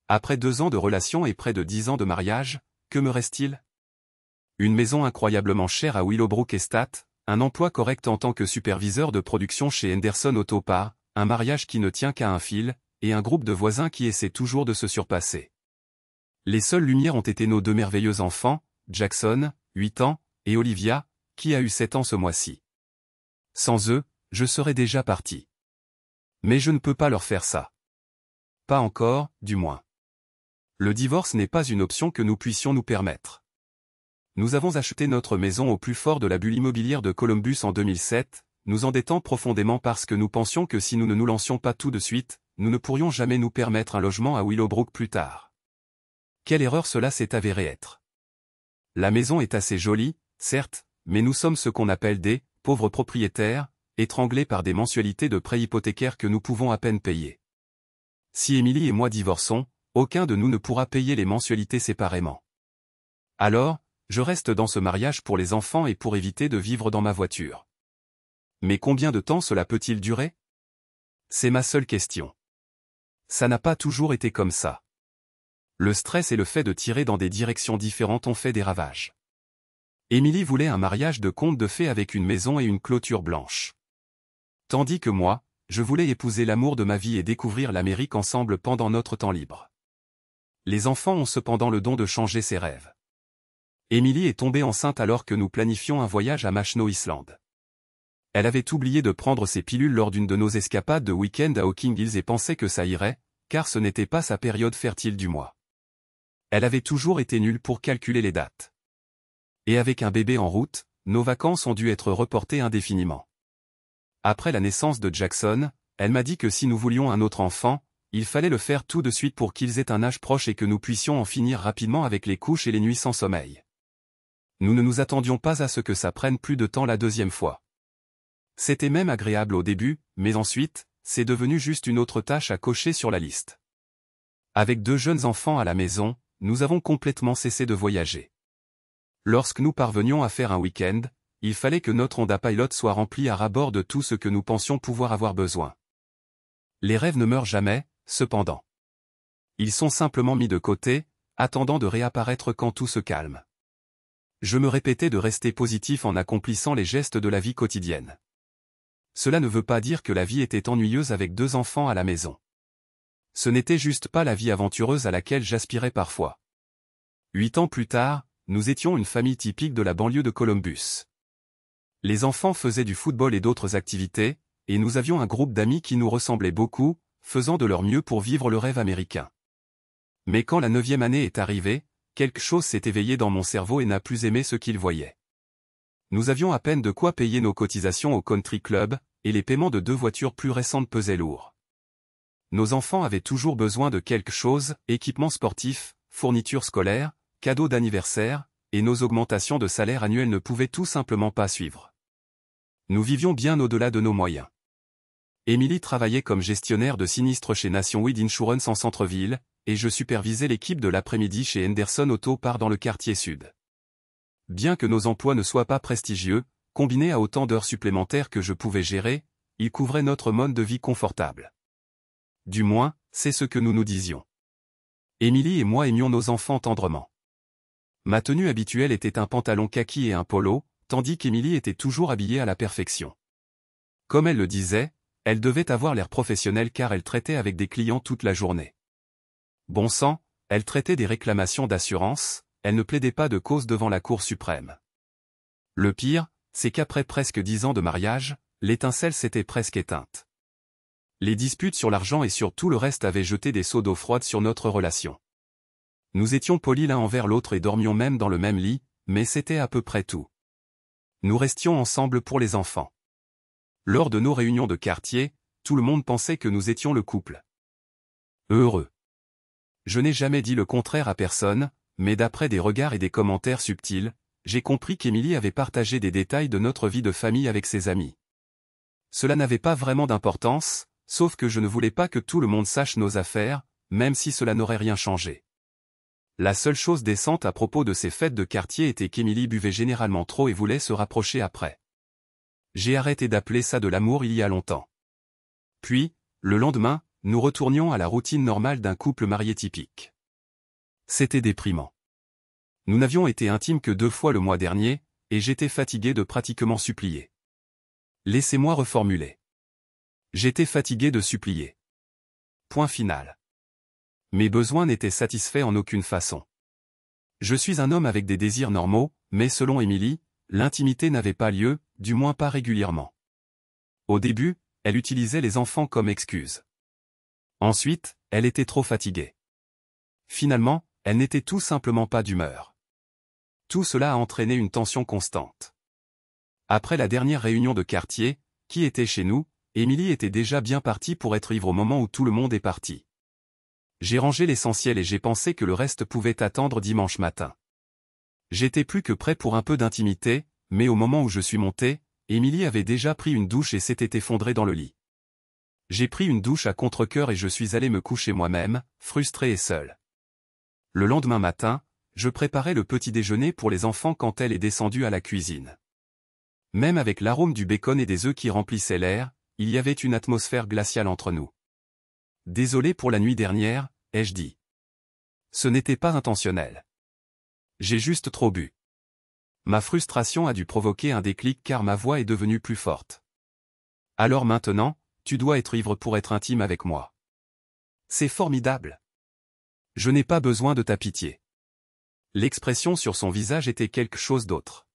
Après 2 ans de relation et près de 10 ans de mariage, que me reste-t-il? Une maison incroyablement chère à Willowbrook Estate, un emploi correct en tant que superviseur de production chez Henderson Auto Parts, un mariage qui ne tient qu'à un fil, et un groupe de voisins qui essaient toujours de se surpasser. Les seules lumières ont été nos 2 merveilleux enfants, Jackson, 8 ans, et Olivia, qui a eu 7 ans ce mois-ci. Sans eux, je serais déjà parti. Mais je ne peux pas leur faire ça. Pas encore, du moins. Le divorce n'est pas une option que nous puissions nous permettre. Nous avons acheté notre maison au plus fort de la bulle immobilière de Columbus en 2007, nous endettant profondément parce que nous pensions que si nous ne nous lancions pas tout de suite, nous ne pourrions jamais nous permettre un logement à Willowbrook plus tard. Quelle erreur cela s'est avéré être. La maison est assez jolie, certes, mais nous sommes ce qu'on appelle des « pauvres propriétaires », étranglés par des mensualités de prêts hypothécaires que nous pouvons à peine payer. Si Émilie et moi divorçons, aucun de nous ne pourra payer les mensualités séparément. Alors, je reste dans ce mariage pour les enfants et pour éviter de vivre dans ma voiture. Mais combien de temps cela peut-il durer? C'est ma seule question. Ça n'a pas toujours été comme ça. Le stress et le fait de tirer dans des directions différentes ont fait des ravages. Émilie voulait un mariage de conte de fées avec une maison et une clôture blanche. Tandis que moi, je voulais épouser l'amour de ma vie et découvrir l'Amérique ensemble pendant notre temps libre. Les enfants ont cependant le don de changer ses rêves. Émilie est tombée enceinte alors que nous planifions un voyage à Mackinac Island. Elle avait oublié de prendre ses pilules lors d'une de nos escapades de week-end à Hocking Hills et pensait que ça irait, car ce n'était pas sa période fertile du mois. Elle avait toujours été nulle pour calculer les dates. Et avec un bébé en route, nos vacances ont dû être reportées indéfiniment. Après la naissance de Jackson, elle m'a dit que si nous voulions un autre enfant, il fallait le faire tout de suite pour qu'ils aient un âge proche et que nous puissions en finir rapidement avec les couches et les nuits sans sommeil. Nous ne nous attendions pas à ce que ça prenne plus de temps la 2e fois. C'était même agréable au début, mais ensuite, c'est devenu juste une autre tâche à cocher sur la liste. Avec 2 jeunes enfants à la maison, nous avons complètement cessé de voyager. Lorsque nous parvenions à faire un week-end, il fallait que notre Honda Pilot soit rempli à ras-bord de tout ce que nous pensions pouvoir avoir besoin. Les rêves ne meurent jamais, cependant. Ils sont simplement mis de côté, attendant de réapparaître quand tout se calme. Je me répétais de rester positif en accomplissant les gestes de la vie quotidienne. Cela ne veut pas dire que la vie était ennuyeuse avec 2 enfants à la maison. Ce n'était juste pas la vie aventureuse à laquelle j'aspirais parfois. 8 ans plus tard, nous étions une famille typique de la banlieue de Columbus. Les enfants faisaient du football et d'autres activités, et nous avions un groupe d'amis qui nous ressemblait beaucoup, faisant de leur mieux pour vivre le rêve américain. Mais quand la 9e année est arrivée, quelque chose s'est éveillé dans mon cerveau et n'a plus aimé ce qu'il voyait. Nous avions à peine de quoi payer nos cotisations au country club, et les paiements de 2 voitures plus récentes pesaient lourd. Nos enfants avaient toujours besoin de quelque chose, équipements sportifs, fournitures scolaires, cadeaux d'anniversaire, et nos augmentations de salaire annuelles ne pouvaient tout simplement pas suivre. Nous vivions bien au-delà de nos moyens. Émilie travaillait comme gestionnaire de sinistres chez Nationwide Insurance en centre-ville, et je supervisais l'équipe de l'après-midi chez Henderson Auto Parts dans le quartier sud. Bien que nos emplois ne soient pas prestigieux, combinés à autant d'heures supplémentaires que je pouvais gérer, ils couvraient notre mode de vie confortable. Du moins, c'est ce que nous nous disions. Émilie et moi aimions nos enfants tendrement. Ma tenue habituelle était un pantalon kaki et un polo, tandis qu'Émilie était toujours habillée à la perfection. Comme elle le disait, elle devait avoir l'air professionnel car elle traitait avec des clients toute la journée. Bon sang, elle traitait des réclamations d'assurance, elle ne plaidait pas de cause devant la Cour suprême. Le pire, c'est qu'après presque 10 ans de mariage, l'étincelle s'était presque éteinte. Les disputes sur l'argent et sur tout le reste avaient jeté des seaux d'eau froide sur notre relation. Nous étions polis l'un envers l'autre et dormions même dans le même lit, mais c'était à peu près tout. Nous restions ensemble pour les enfants. Lors de nos réunions de quartier, tout le monde pensait que nous étions le couple heureux. Je n'ai jamais dit le contraire à personne, mais d'après des regards et des commentaires subtils, j'ai compris qu'Émilie avait partagé des détails de notre vie de famille avec ses amis. Cela n'avait pas vraiment d'importance, sauf que je ne voulais pas que tout le monde sache nos affaires, même si cela n'aurait rien changé. La seule chose décente à propos de ces fêtes de quartier était qu'Émilie buvait généralement trop et voulait se rapprocher après. J'ai arrêté d'appeler ça de l'amour il y a longtemps. Puis, le lendemain, nous retournions à la routine normale d'un couple marié typique. C'était déprimant. Nous n'avions été intimes que 2 fois le mois dernier, et j'étais fatigué de pratiquement supplier. Laissez-moi reformuler. J'étais fatigué de supplier. Point final. Mes besoins n'étaient satisfaits en aucune façon. Je suis un homme avec des désirs normaux, mais selon Émilie, l'intimité n'avait pas lieu, du moins pas régulièrement. Au début, elle utilisait les enfants comme excuse. Ensuite, elle était trop fatiguée. Finalement, elle n'était tout simplement pas d'humeur. Tout cela a entraîné une tension constante. Après la dernière réunion de quartier, qui était chez nous, Émilie était déjà bien partie pour être ivre au moment où tout le monde est parti. J'ai rangé l'essentiel et j'ai pensé que le reste pouvait attendre dimanche matin. J'étais plus que prêt pour un peu d'intimité, mais au moment où je suis monté, Émilie avait déjà pris une douche et s'était effondrée dans le lit. J'ai pris une douche à contre-cœur et je suis allé me coucher moi-même, frustré et seul. Le lendemain matin, je préparais le petit déjeuner pour les enfants quand elle est descendue à la cuisine. Même avec l'arôme du bacon et des œufs qui remplissaient l'air, il y avait une atmosphère glaciale entre nous. Désolé pour la nuit dernière, ai-je dit. Ce n'était pas intentionnel. J'ai juste trop bu. Ma frustration a dû provoquer un déclic car ma voix est devenue plus forte. Alors maintenant, tu dois être ivre pour être intime avec moi. C'est formidable. Je n'ai pas besoin de ta pitié. L'expression sur son visage était quelque chose d'autre.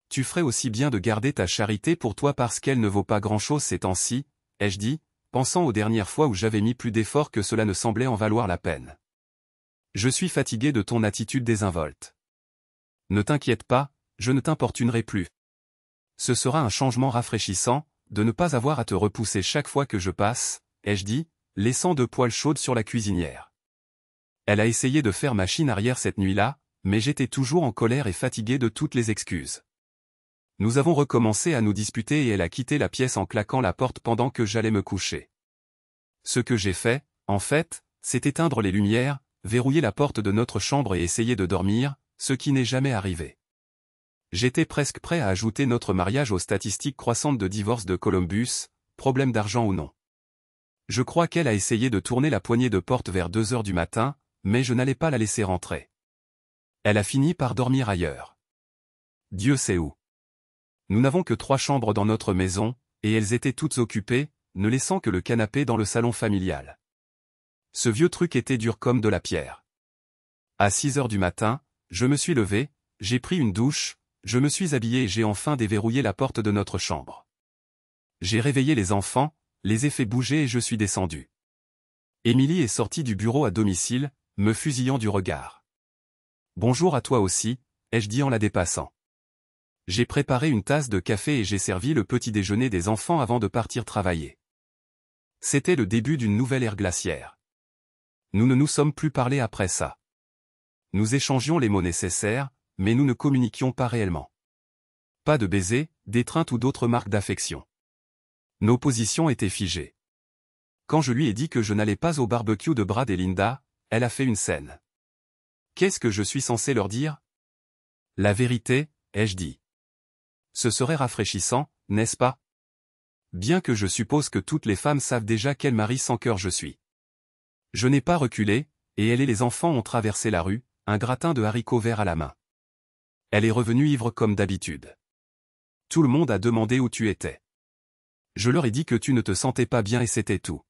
Tu ferais aussi bien de garder ta charité pour toi parce qu'elle ne vaut pas grand-chose ces temps-ci, ai-je dit, pensant aux dernières fois où j'avais mis plus d'efforts que cela ne semblait en valoir la peine. Je suis fatigué de ton attitude désinvolte. Ne t'inquiète pas, je ne t'importunerai plus. Ce sera un changement rafraîchissant, de ne pas avoir à te repousser chaque fois que je passe, ai-je dit, laissant 2 poêles chaudes sur la cuisinière. Elle a essayé de faire machine arrière cette nuit-là, mais j'étais toujours en colère et fatigué de toutes les excuses. Nous avons recommencé à nous disputer et elle a quitté la pièce en claquant la porte pendant que j'allais me coucher. Ce que j'ai fait, en fait, c'est éteindre les lumières, verrouiller la porte de notre chambre et essayer de dormir, ce qui n'est jamais arrivé. J'étais presque prêt à ajouter notre mariage aux statistiques croissantes de divorce de Columbus, problème d'argent ou non. Je crois qu'elle a essayé de tourner la poignée de porte vers 2 heures du matin, mais je n'allais pas la laisser rentrer. Elle a fini par dormir ailleurs. Dieu sait où. Nous n'avons que 3 chambres dans notre maison, et elles étaient toutes occupées, ne laissant que le canapé dans le salon familial. Ce vieux truc était dur comme de la pierre. À 6 heures du matin, je me suis levé, j'ai pris une douche, je me suis habillé et j'ai enfin déverrouillé la porte de notre chambre. J'ai réveillé les enfants, les ai fait bouger et je suis descendu. Émilie est sortie du bureau à domicile, me fusillant du regard. Bonjour à toi aussi, ai-je dit en la dépassant. J'ai préparé une tasse de café et j'ai servi le petit déjeuner des enfants avant de partir travailler. C'était le début d'une nouvelle ère glaciaire. Nous ne nous sommes plus parlé après ça. Nous échangions les mots nécessaires, mais nous ne communiquions pas réellement. Pas de baisers, d'étreintes ou d'autres marques d'affection. Nos positions étaient figées. Quand je lui ai dit que je n'allais pas au barbecue de Brad et Linda, elle a fait une scène. Qu'est-ce que je suis censé leur dire? La vérité, ai-je dit. Ce serait rafraîchissant, n'est-ce pas? Bien que je suppose que toutes les femmes savent déjà quel mari sans cœur je suis. Je n'ai pas reculé, et elle et les enfants ont traversé la rue, un gratin de haricots verts à la main. Elle est revenue ivre comme d'habitude. Tout le monde a demandé où tu étais. Je leur ai dit que tu ne te sentais pas bien et c'était tout.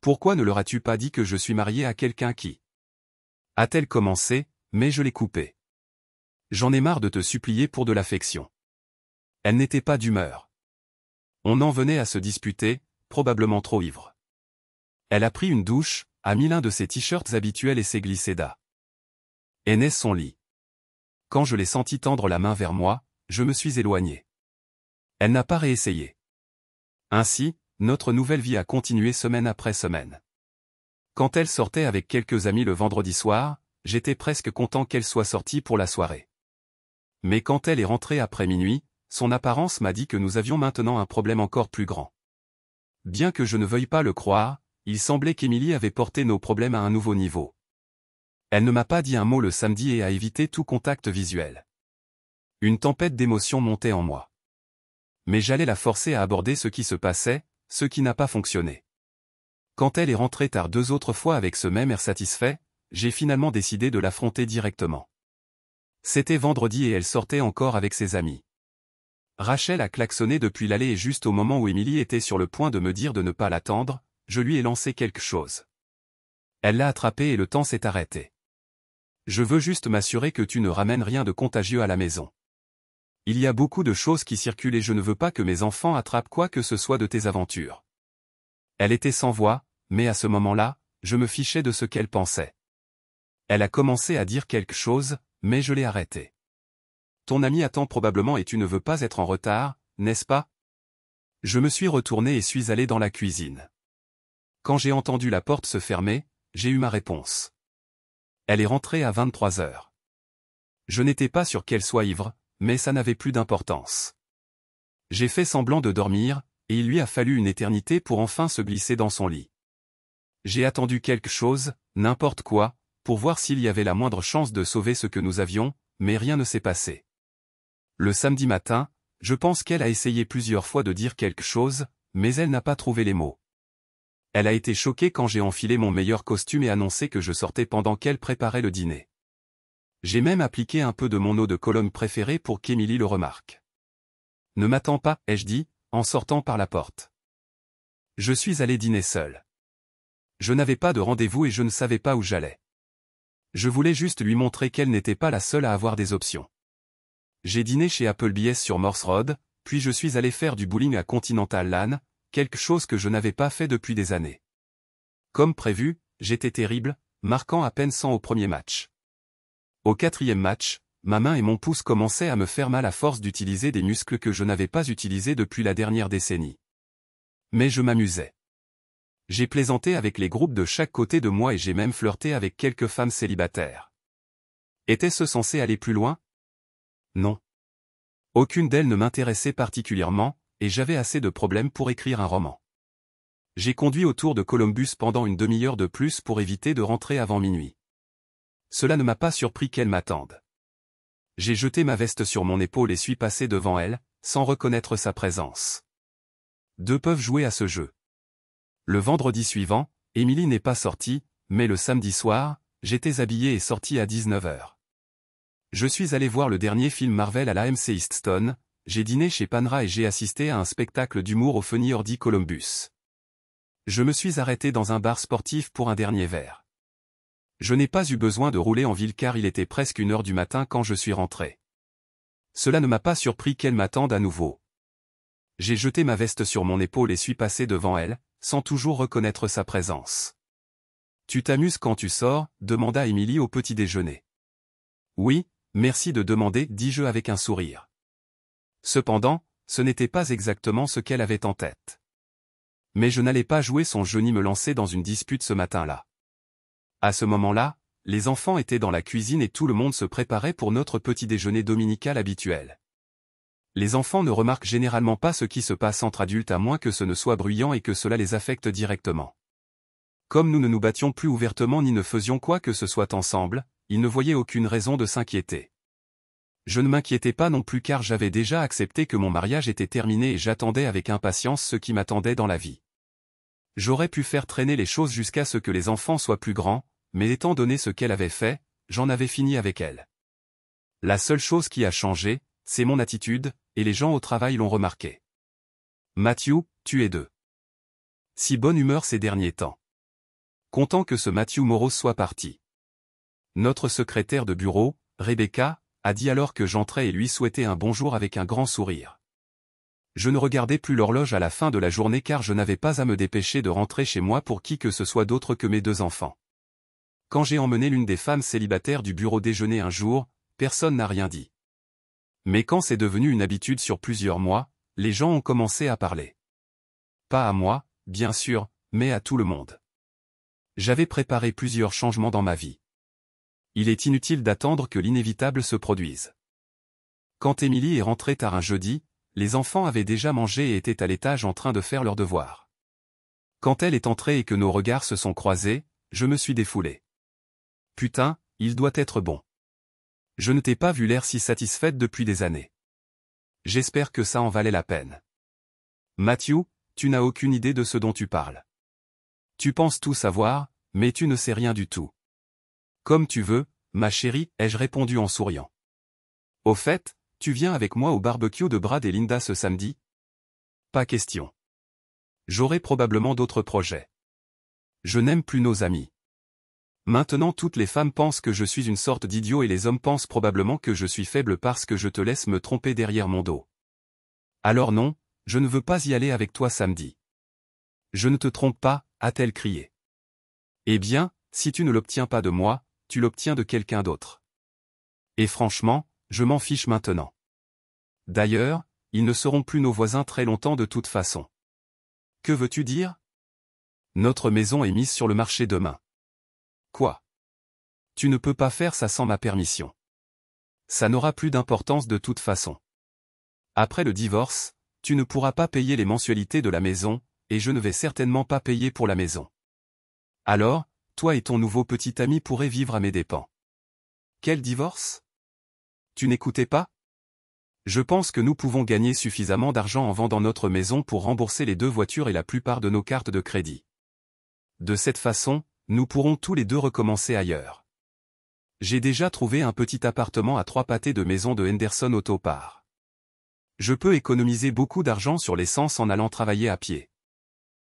Pourquoi ne leur as-tu pas dit que je suis marié à quelqu'un qui... A-t-elle commencé, mais je l'ai coupé. J'en ai marre de te supplier pour de l'affection. Elle n'était pas d'humeur. On en venait à se disputer, probablement trop ivre. Elle a pris une douche, a mis l'un de ses t-shirts habituels et s'est glissée d'à. Est son lit. Quand je l'ai senti tendre la main vers moi, je me suis éloigné. Elle n'a pas réessayé. Ainsi, notre nouvelle vie a continué semaine après semaine. Quand elle sortait avec quelques amis le vendredi soir, j'étais presque content qu'elle soit sortie pour la soirée. Mais quand elle est rentrée après minuit, son apparence m'a dit que nous avions maintenant un problème encore plus grand. Bien que je ne veuille pas le croire, il semblait qu'Émilie avait porté nos problèmes à un nouveau niveau. Elle ne m'a pas dit un mot le samedi et a évité tout contact visuel. Une tempête d'émotions montait en moi. Mais j'allais la forcer à aborder ce qui se passait, ce qui n'a pas fonctionné. Quand elle est rentrée tard 2 autres fois avec ce même air satisfait, j'ai finalement décidé de l'affronter directement. C'était vendredi et elle sortait encore avec ses amis. Rachel a klaxonné depuis l'allée et juste au moment où Emily était sur le point de me dire de ne pas l'attendre, je lui ai lancé quelque chose. Elle l'a attrapé et le temps s'est arrêté. Je veux juste m'assurer que tu ne ramènes rien de contagieux à la maison. Il y a beaucoup de choses qui circulent et je ne veux pas que mes enfants attrapent quoi que ce soit de tes aventures. Elle était sans voix, mais à ce moment-là, je me fichais de ce qu'elle pensait. Elle a commencé à dire quelque chose, mais je l'ai arrêtée. Ton ami attend probablement et tu ne veux pas être en retard, n'est-ce pas? Je me suis retourné et suis allé dans la cuisine. Quand j'ai entendu la porte se fermer, j'ai eu ma réponse. Elle est rentrée à 23 heures. Je n'étais pas sûr qu'elle soit ivre, mais ça n'avait plus d'importance. J'ai fait semblant de dormir, et il lui a fallu une éternité pour enfin se glisser dans son lit. J'ai attendu quelque chose, n'importe quoi, pour voir s'il y avait la moindre chance de sauver ce que nous avions, mais rien ne s'est passé. Le samedi matin, je pense qu'elle a essayé plusieurs fois de dire quelque chose, mais elle n'a pas trouvé les mots. Elle a été choquée quand j'ai enfilé mon meilleur costume et annoncé que je sortais pendant qu'elle préparait le dîner. J'ai même appliqué un peu de mon eau de Cologne préférée pour qu'Emily le remarque. Ne m'attends pas, ai-je dit, en sortant par la porte. Je suis allé dîner seul. Je n'avais pas de rendez-vous et je ne savais pas où j'allais. Je voulais juste lui montrer qu'elle n'était pas la seule à avoir des options. J'ai dîné chez Applebee's sur Morse Road, puis je suis allé faire du bowling à Continental Lane, quelque chose que je n'avais pas fait depuis des années. Comme prévu, j'étais terrible, marquant à peine 100 au premier match. Au 4e match, ma main et mon pouce commençaient à me faire mal à force d'utiliser des muscles que je n'avais pas utilisés depuis la dernière décennie. Mais je m'amusais. J'ai plaisanté avec les groupes de chaque côté de moi et j'ai même flirté avec quelques femmes célibataires. Était-ce censé aller plus loin? Non. Aucune d'elles ne m'intéressait particulièrement, et j'avais assez de problèmes pour écrire un roman. J'ai conduit autour de Columbus pendant une demi-heure de plus pour éviter de rentrer avant minuit. Cela ne m'a pas surpris qu'elle m'attende. J'ai jeté ma veste sur mon épaule et suis passé devant elle, sans reconnaître sa présence. Deux peuvent jouer à ce jeu. Le vendredi suivant, Emily n'est pas sortie, mais le samedi soir, j'étais habillé et sorti à 19 heures. Je suis allé voir le dernier film Marvel à l'AMC Easton, j'ai dîné chez Panera et j'ai assisté à un spectacle d'humour au Funny Ordi Columbus. Je me suis arrêté dans un bar sportif pour un dernier verre. Je n'ai pas eu besoin de rouler en ville car il était presque 1 heure du matin quand je suis rentré. Cela ne m'a pas surpris qu'elle m'attende à nouveau. J'ai jeté ma veste sur mon épaule et suis passé devant elle, sans toujours reconnaître sa présence. « Tu t'amuses quand tu sors ?» demanda Emily au petit déjeuner. « Oui, merci de demander » dis-je avec un sourire. Cependant, ce n'était pas exactement ce qu'elle avait en tête. Mais je n'allais pas jouer son jeu ni me lancer dans une dispute ce matin-là. À ce moment-là, les enfants étaient dans la cuisine et tout le monde se préparait pour notre petit déjeuner dominical habituel. Les enfants ne remarquent généralement pas ce qui se passe entre adultes à moins que ce ne soit bruyant et que cela les affecte directement. Comme nous ne nous battions plus ouvertement ni ne faisions quoi que ce soit ensemble, ils ne voyaient aucune raison de s'inquiéter. Je ne m'inquiétais pas non plus car j'avais déjà accepté que mon mariage était terminé et j'attendais avec impatience ce qui m'attendait dans la vie. J'aurais pu faire traîner les choses jusqu'à ce que les enfants soient plus grands, mais étant donné ce qu'elle avait fait, j'en avais fini avec elle. La seule chose qui a changé, c'est mon attitude, et les gens au travail l'ont remarqué. Matthew, tu es de si bonne humeur ces derniers temps. Content que ce Matthew Morose soit parti. Notre secrétaire de bureau, Rebecca, a dit alors que j'entrais et lui souhaitait un bonjour avec un grand sourire. Je ne regardais plus l'horloge à la fin de la journée car je n'avais pas à me dépêcher de rentrer chez moi pour qui que ce soit d'autre que mes 2 enfants. Quand j'ai emmené l'une des femmes célibataires du bureau déjeuner un jour, personne n'a rien dit. Mais quand c'est devenu une habitude sur plusieurs mois, les gens ont commencé à parler. Pas à moi, bien sûr, mais à tout le monde. J'avais préparé plusieurs changements dans ma vie. Il est inutile d'attendre que l'inévitable se produise. Quand Emily est rentrée tard un jeudi, les enfants avaient déjà mangé et étaient à l'étage en train de faire leurs devoirs. Quand elle est entrée et que nos regards se sont croisés, je me suis défoulé. Putain, il doit être bon. Je ne t'ai pas vu l'air si satisfaite depuis des années. J'espère que ça en valait la peine. Matthew, tu n'as aucune idée de ce dont tu parles. Tu penses tout savoir, mais tu ne sais rien du tout. Comme tu veux, ma chérie, ai-je répondu en souriant. Au fait, tu viens avec moi au barbecue de Brad et Linda ce samedi? Pas question. J'aurai probablement d'autres projets. Je n'aime plus nos amis. Maintenant toutes les femmes pensent que je suis une sorte d'idiot et les hommes pensent probablement que je suis faible parce que je te laisse me tromper derrière mon dos. Alors non, je ne veux pas y aller avec toi samedi. Je ne te trompe pas, a-t-elle crié. Eh bien, si tu ne l'obtiens pas de moi, tu l'obtiens de quelqu'un d'autre. Et franchement, je m'en fiche maintenant. D'ailleurs, ils ne seront plus nos voisins très longtemps de toute façon. Que veux-tu dire? Notre maison est mise sur le marché demain. Quoi? Tu ne peux pas faire ça sans ma permission. Ça n'aura plus d'importance de toute façon. Après le divorce, tu ne pourras pas payer les mensualités de la maison, et je ne vais certainement pas payer pour la maison. Alors, toi et ton nouveau petit ami pourraient vivre à mes dépens. Quel divorce? Tu n'écoutais pas? Je pense que nous pouvons gagner suffisamment d'argent en vendant notre maison pour rembourser les 2 voitures et la plupart de nos cartes de crédit. De cette façon, nous pourrons tous les deux recommencer ailleurs. J'ai déjà trouvé un petit appartement à 3 pâtés de maison de Henderson Auto Parts. Je peux économiser beaucoup d'argent sur l'essence en allant travailler à pied.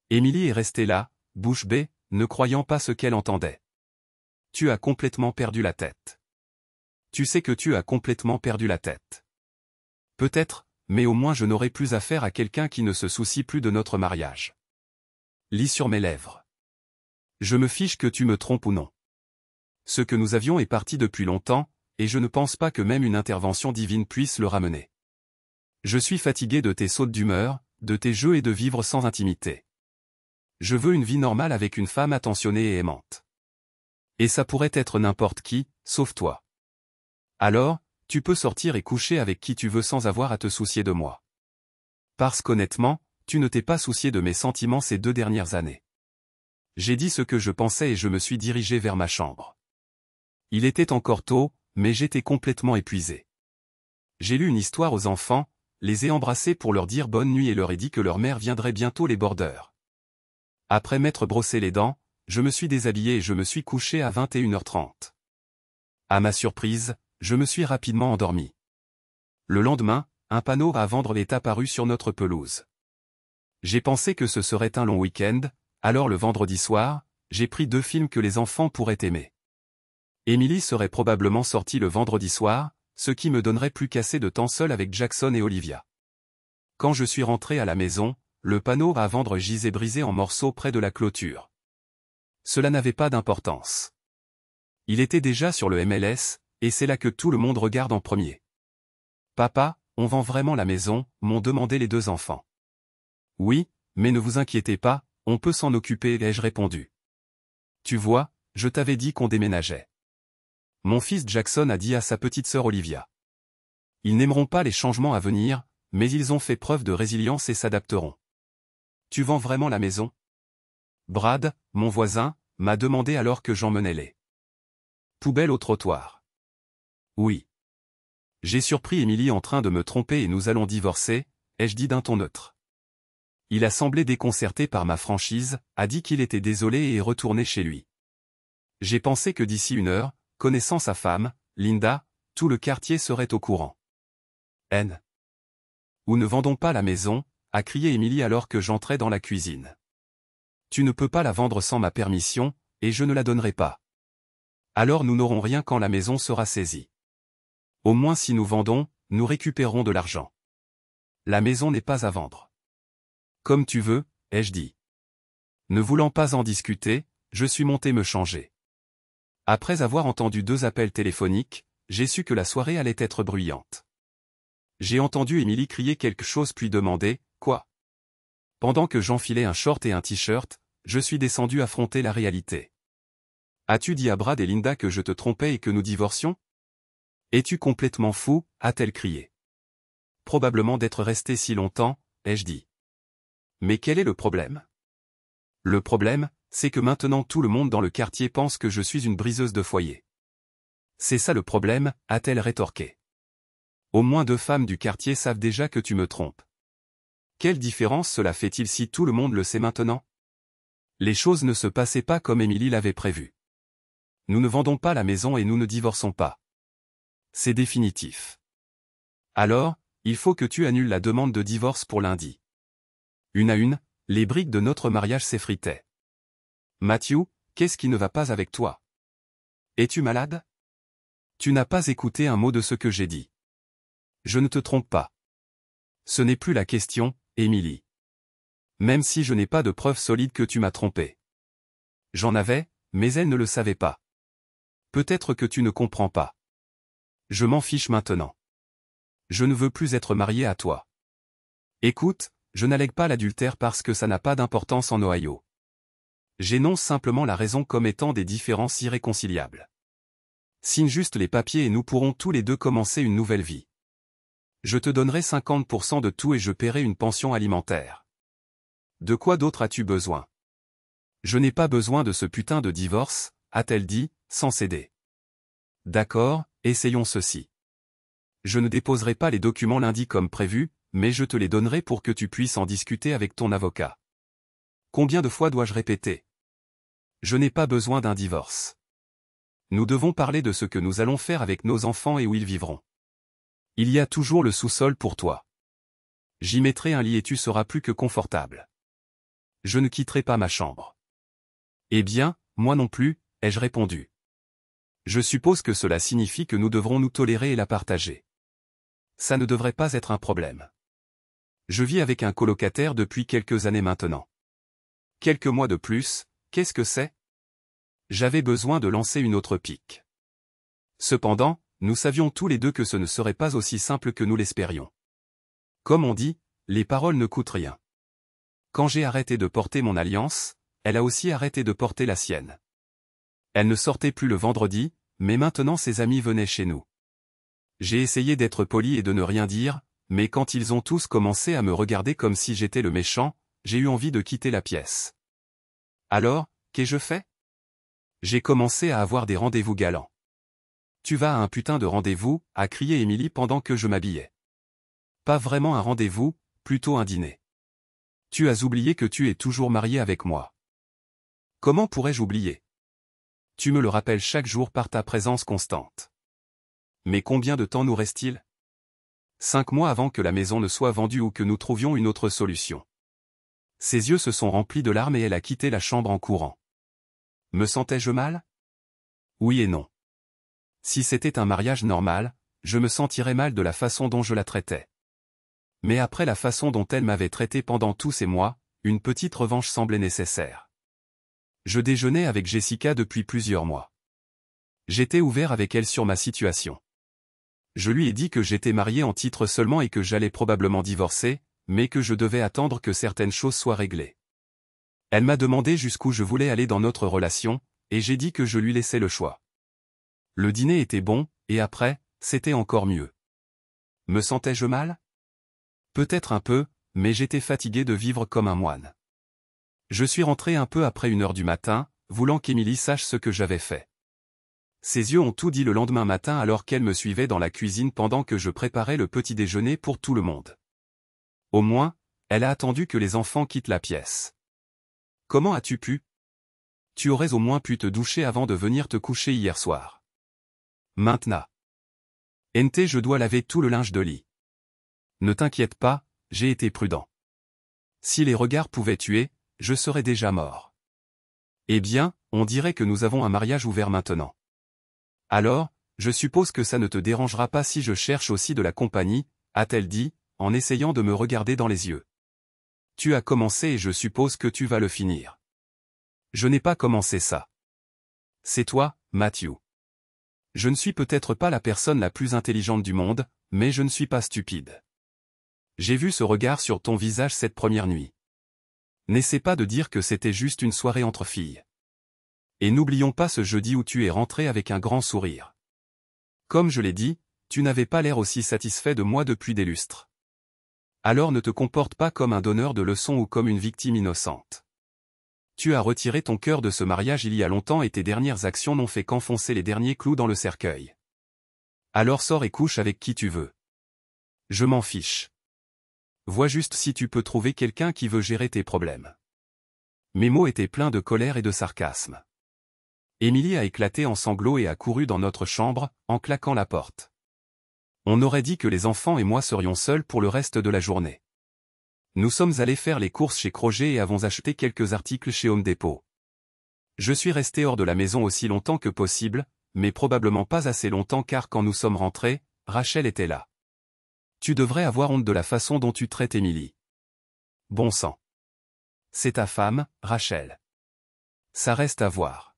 Émilie est restée là, bouche bée, ne croyant pas ce qu'elle entendait. Tu as complètement perdu la tête. Tu sais que tu as complètement perdu la tête. Peut-être, mais au moins je n'aurai plus affaire à quelqu'un qui ne se soucie plus de notre mariage. Lis sur mes lèvres. Je me fiche que tu me trompes ou non. Ce que nous avions est parti depuis longtemps, et je ne pense pas que même une intervention divine puisse le ramener. Je suis fatigué de tes sautes d'humeur, de tes jeux et de vivre sans intimité. Je veux une vie normale avec une femme attentionnée et aimante. Et ça pourrait être n'importe qui, sauf toi. Alors, tu peux sortir et coucher avec qui tu veux sans avoir à te soucier de moi. Parce qu'honnêtement, tu ne t'es pas soucié de mes sentiments ces 2 dernières années. J'ai dit ce que je pensais et je me suis dirigé vers ma chambre. Il était encore tôt, mais j'étais complètement épuisé. J'ai lu une histoire aux enfants, les ai embrassés pour leur dire bonne nuit et leur ai dit que leur mère viendrait bientôt les bordeurs. Après m'être brossé les dents, je me suis déshabillé et je me suis couché à 21h30. À ma surprise, je me suis rapidement endormi. Le lendemain, un panneau à vendre est apparu sur notre pelouse. J'ai pensé que ce serait un long week-end, alors le vendredi soir, j'ai pris 2 films que les enfants pourraient aimer. Émilie serait probablement sortie le vendredi soir, ce qui me donnerait plus qu'assez de temps seul avec Jackson et Olivia. Quand je suis rentré à la maison, le panneau à vendre gisait brisé en morceaux près de la clôture. Cela n'avait pas d'importance. Il était déjà sur le MLS, et c'est là que tout le monde regarde en premier. Papa, on vend vraiment la maison, m'ont demandé les 2 enfants. Oui, mais ne vous inquiétez pas, on peut s'en occuper, ai-je répondu. Tu vois, je t'avais dit qu'on déménageait. Mon fils Jackson a dit à sa petite sœur Olivia. Ils n'aimeront pas les changements à venir, mais ils ont fait preuve de résilience et s'adapteront. Tu vends vraiment la maison? Brad, mon voisin, m'a demandé alors que j'emmenais les poubelles au trottoir. Oui. J'ai surpris Émilie en train de me tromper et nous allons divorcer, ai-je dit d'un ton neutre. Il a semblé déconcerté par ma franchise, a dit qu'il était désolé et est retourné chez lui. J'ai pensé que d'ici 1 heure, connaissant sa femme, Linda, tout le quartier serait au courant. N. Ou ne vendons pas la maison, a crié Émilie alors que j'entrais dans la cuisine. Tu ne peux pas la vendre sans ma permission, et je ne la donnerai pas. Alors nous n'aurons rien quand la maison sera saisie. Au moins si nous vendons, nous récupérons de l'argent. La maison n'est pas à vendre. Comme tu veux, ai-je dit. Ne voulant pas en discuter, je suis monté me changer. Après avoir entendu 2 appels téléphoniques, j'ai su que la soirée allait être bruyante. J'ai entendu Émilie crier quelque chose puis demander « Quoi ?» Pendant que j'enfilais un short et un t-shirt, je suis descendu affronter la réalité. As-tu dit à Brad et Linda que je te trompais et que nous divorcions? Es-tu complètement fou, a-t-elle crié. Probablement d'être resté si longtemps, ai-je dit. Mais quel est le problème? Le problème, c'est que maintenant tout le monde dans le quartier pense que je suis une briseuse de foyer. C'est ça le problème, a-t-elle rétorqué. Au moins 2 femmes du quartier savent déjà que tu me trompes. Quelle différence cela fait-il si tout le monde le sait maintenant? Les choses ne se passaient pas comme Émilie l'avait prévu. Nous ne vendons pas la maison et nous ne divorçons pas. C'est définitif. Alors, il faut que tu annules la demande de divorce pour lundi. Une à une, les briques de notre mariage s'effritaient. Matthew, qu'est-ce qui ne va pas avec toi? Es-tu malade? Tu n'as pas écouté un mot de ce que j'ai dit. Je ne te trompe pas. Ce n'est plus la question, Émilie. Même si je n'ai pas de preuves solides que tu m'as trompé. J'en avais, mais elle ne le savait pas. Peut-être que tu ne comprends pas. Je m'en fiche maintenant. Je ne veux plus être marié à toi. Écoute, je n'allègue pas l'adultère parce que ça n'a pas d'importance en Ohio. J'énonce simplement la raison comme étant des différences irréconciliables. Signe juste les papiers et nous pourrons tous les deux commencer une nouvelle vie. Je te donnerai 50% de tout et je paierai une pension alimentaire. De quoi d'autre as-tu besoin? Je n'ai pas besoin de ce putain de divorce, a-t-elle dit, sans céder. D'accord, essayons ceci. Je ne déposerai pas les documents lundi comme prévu, mais je te les donnerai pour que tu puisses en discuter avec ton avocat. Combien de fois dois-je répéter? Je n'ai pas besoin d'un divorce. Nous devons parler de ce que nous allons faire avec nos enfants et où ils vivront. Il y a toujours le sous-sol pour toi. J'y mettrai un lit et tu seras plus que confortable. Je ne quitterai pas ma chambre. Eh bien, moi non plus, ai-je répondu. Je suppose que cela signifie que nous devrons nous tolérer et la partager. Ça ne devrait pas être un problème. Je vis avec un colocataire depuis quelques années maintenant. Quelques mois de plus, qu'est-ce que c'est? J'avais besoin de lancer une autre pique. Cependant, nous savions tous les deux que ce ne serait pas aussi simple que nous l'espérions. Comme on dit, les paroles ne coûtent rien. Quand j'ai arrêté de porter mon alliance, elle a aussi arrêté de porter la sienne. Elle ne sortait plus le vendredi, mais maintenant ses amis venaient chez nous. J'ai essayé d'être poli et de ne rien dire, mais quand ils ont tous commencé à me regarder comme si j'étais le méchant, j'ai eu envie de quitter la pièce. Alors, qu'ai-je fait? J'ai commencé à avoir des rendez-vous galants. Tu vas à un putain de rendez-vous, a crié Émilie pendant que je m'habillais. Pas vraiment un rendez-vous, plutôt un dîner. Tu as oublié que tu es toujours marié avec moi. Comment pourrais-je oublier? Tu me le rappelles chaque jour par ta présence constante. Mais combien de temps nous reste-t-il? 5 mois avant que la maison ne soit vendue ou que nous trouvions une autre solution. Ses yeux se sont remplis de larmes et elle a quitté la chambre en courant. Me sentais-je mal? Oui et non. Si c'était un mariage normal, je me sentirais mal de la façon dont je la traitais. Mais après la façon dont elle m'avait traité pendant tous ces mois, une petite revanche semblait nécessaire. Je déjeunais avec Jessica depuis plusieurs mois. J'étais ouvert avec elle sur ma situation. Je lui ai dit que j'étais marié en titre seulement et que j'allais probablement divorcer, mais que je devais attendre que certaines choses soient réglées. Elle m'a demandé jusqu'où je voulais aller dans notre relation, et j'ai dit que je lui laissais le choix. Le dîner était bon, et après, c'était encore mieux. Me sentais-je mal? Peut-être un peu, mais j'étais fatigué de vivre comme un moine. Je suis rentré un peu après 1h du matin, voulant qu'Émilie sache ce que j'avais fait. Ses yeux ont tout dit le lendemain matin alors qu'elle me suivait dans la cuisine pendant que je préparais le petit déjeuner pour tout le monde. Au moins, elle a attendu que les enfants quittent la pièce. Comment as-tu pu? Tu aurais au moins pu te doucher avant de venir te coucher hier soir. Maintenant. NT, je dois laver tout le linge de lit. Ne t'inquiète pas, j'ai été prudent. Si les regards pouvaient tuer, je serais déjà mort. Eh bien, on dirait que nous avons un mariage ouvert maintenant. Alors, je suppose que ça ne te dérangera pas si je cherche aussi de la compagnie, a-t-elle dit, en essayant de me regarder dans les yeux. Tu as commencé et je suppose que tu vas le finir. Je n'ai pas commencé ça. C'est toi, Matthew. Je ne suis peut-être pas la personne la plus intelligente du monde, mais je ne suis pas stupide. J'ai vu ce regard sur ton visage cette première nuit. N'essaie pas de dire que c'était juste une soirée entre filles. Et n'oublions pas ce jeudi où tu es rentré avec un grand sourire. Comme je l'ai dit, tu n'avais pas l'air aussi satisfait de moi depuis des lustres. Alors ne te comporte pas comme un donneur de leçons ou comme une victime innocente. Tu as retiré ton cœur de ce mariage il y a longtemps et tes dernières actions n'ont fait qu'enfoncer les derniers clous dans le cercueil. Alors sors et couche avec qui tu veux. Je m'en fiche. Vois juste si tu peux trouver quelqu'un qui veut gérer tes problèmes. Mes mots étaient pleins de colère et de sarcasme. Émilie a éclaté en sanglots et a couru dans notre chambre, en claquant la porte. On aurait dit que les enfants et moi serions seuls pour le reste de la journée. Nous sommes allés faire les courses chez Kroger et avons acheté quelques articles chez Home Depot. Je suis resté hors de la maison aussi longtemps que possible, mais probablement pas assez longtemps car quand nous sommes rentrés, Rachel était là. Tu devrais avoir honte de la façon dont tu traites Émilie. Bon sang. C'est ta femme, Rachel. Ça reste à voir.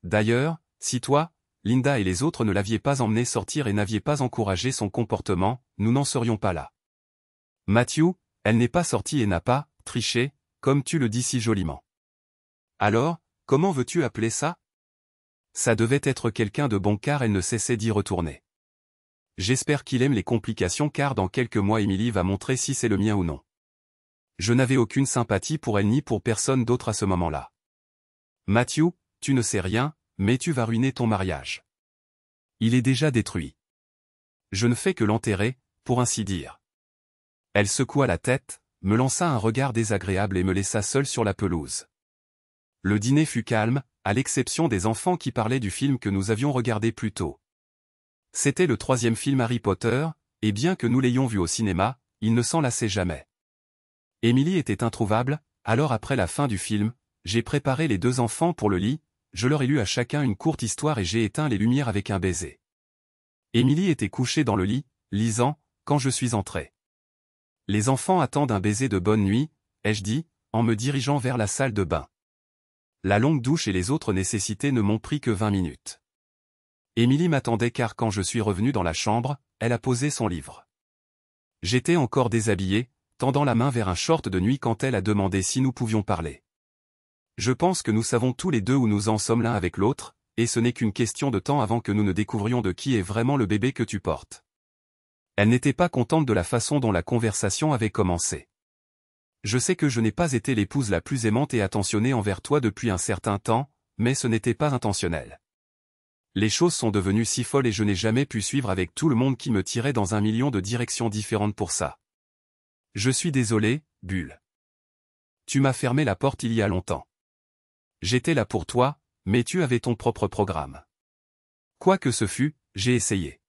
D'ailleurs, si toi, Linda et les autres ne l'aviez pas emmenée sortir et n'aviez pas encouragé son comportement, nous n'en serions pas là. Matthew, elle n'est pas sortie et n'a pas triché, comme tu le dis si joliment. Alors, comment veux-tu appeler ça? Ça devait être quelqu'un de bon car elle ne cessait d'y retourner. J'espère qu'il aime les complications car dans quelques mois Émilie va montrer si c'est le mien ou non. Je n'avais aucune sympathie pour elle ni pour personne d'autre à ce moment-là. Matthew, tu ne sais rien, mais tu vas ruiner ton mariage. Il est déjà détruit. Je ne fais que l'enterrer, pour ainsi dire. Elle secoua la tête, me lança un regard désagréable et me laissa seul sur la pelouse. Le dîner fut calme, à l'exception des enfants qui parlaient du film que nous avions regardé plus tôt. C'était le 3e film Harry Potter, et bien que nous l'ayons vu au cinéma, il ne s'en lassait jamais. Émilie était introuvable, alors après la fin du film, j'ai préparé les 2 enfants pour le lit, je leur ai lu à chacun une courte histoire et j'ai éteint les lumières avec un baiser. Émilie était couchée dans le lit, lisant, quand je suis entré. Les enfants attendent un baiser de bonne nuit, ai-je dit, en me dirigeant vers la salle de bain. La longue douche et les autres nécessités ne m'ont pris que 20 minutes. Émilie m'attendait car quand je suis revenu dans la chambre, elle a posé son livre. J'étais encore déshabillé, tendant la main vers un short de nuit quand elle a demandé si nous pouvions parler. Je pense que nous savons tous les deux où nous en sommes l'un avec l'autre, et ce n'est qu'une question de temps avant que nous ne découvrions de qui est vraiment le bébé que tu portes. Elle n'était pas contente de la façon dont la conversation avait commencé. Je sais que je n'ai pas été l'épouse la plus aimante et attentionnée envers toi depuis un certain temps, mais ce n'était pas intentionnel. Les choses sont devenues si folles et je n'ai jamais pu suivre avec tout le monde qui me tirait dans 1 million de directions différentes pour ça. Je suis désolé, Bull. Tu m'as fermé la porte il y a longtemps. J'étais là pour toi, mais tu avais ton propre programme. Quoi que ce fût, j'ai essayé.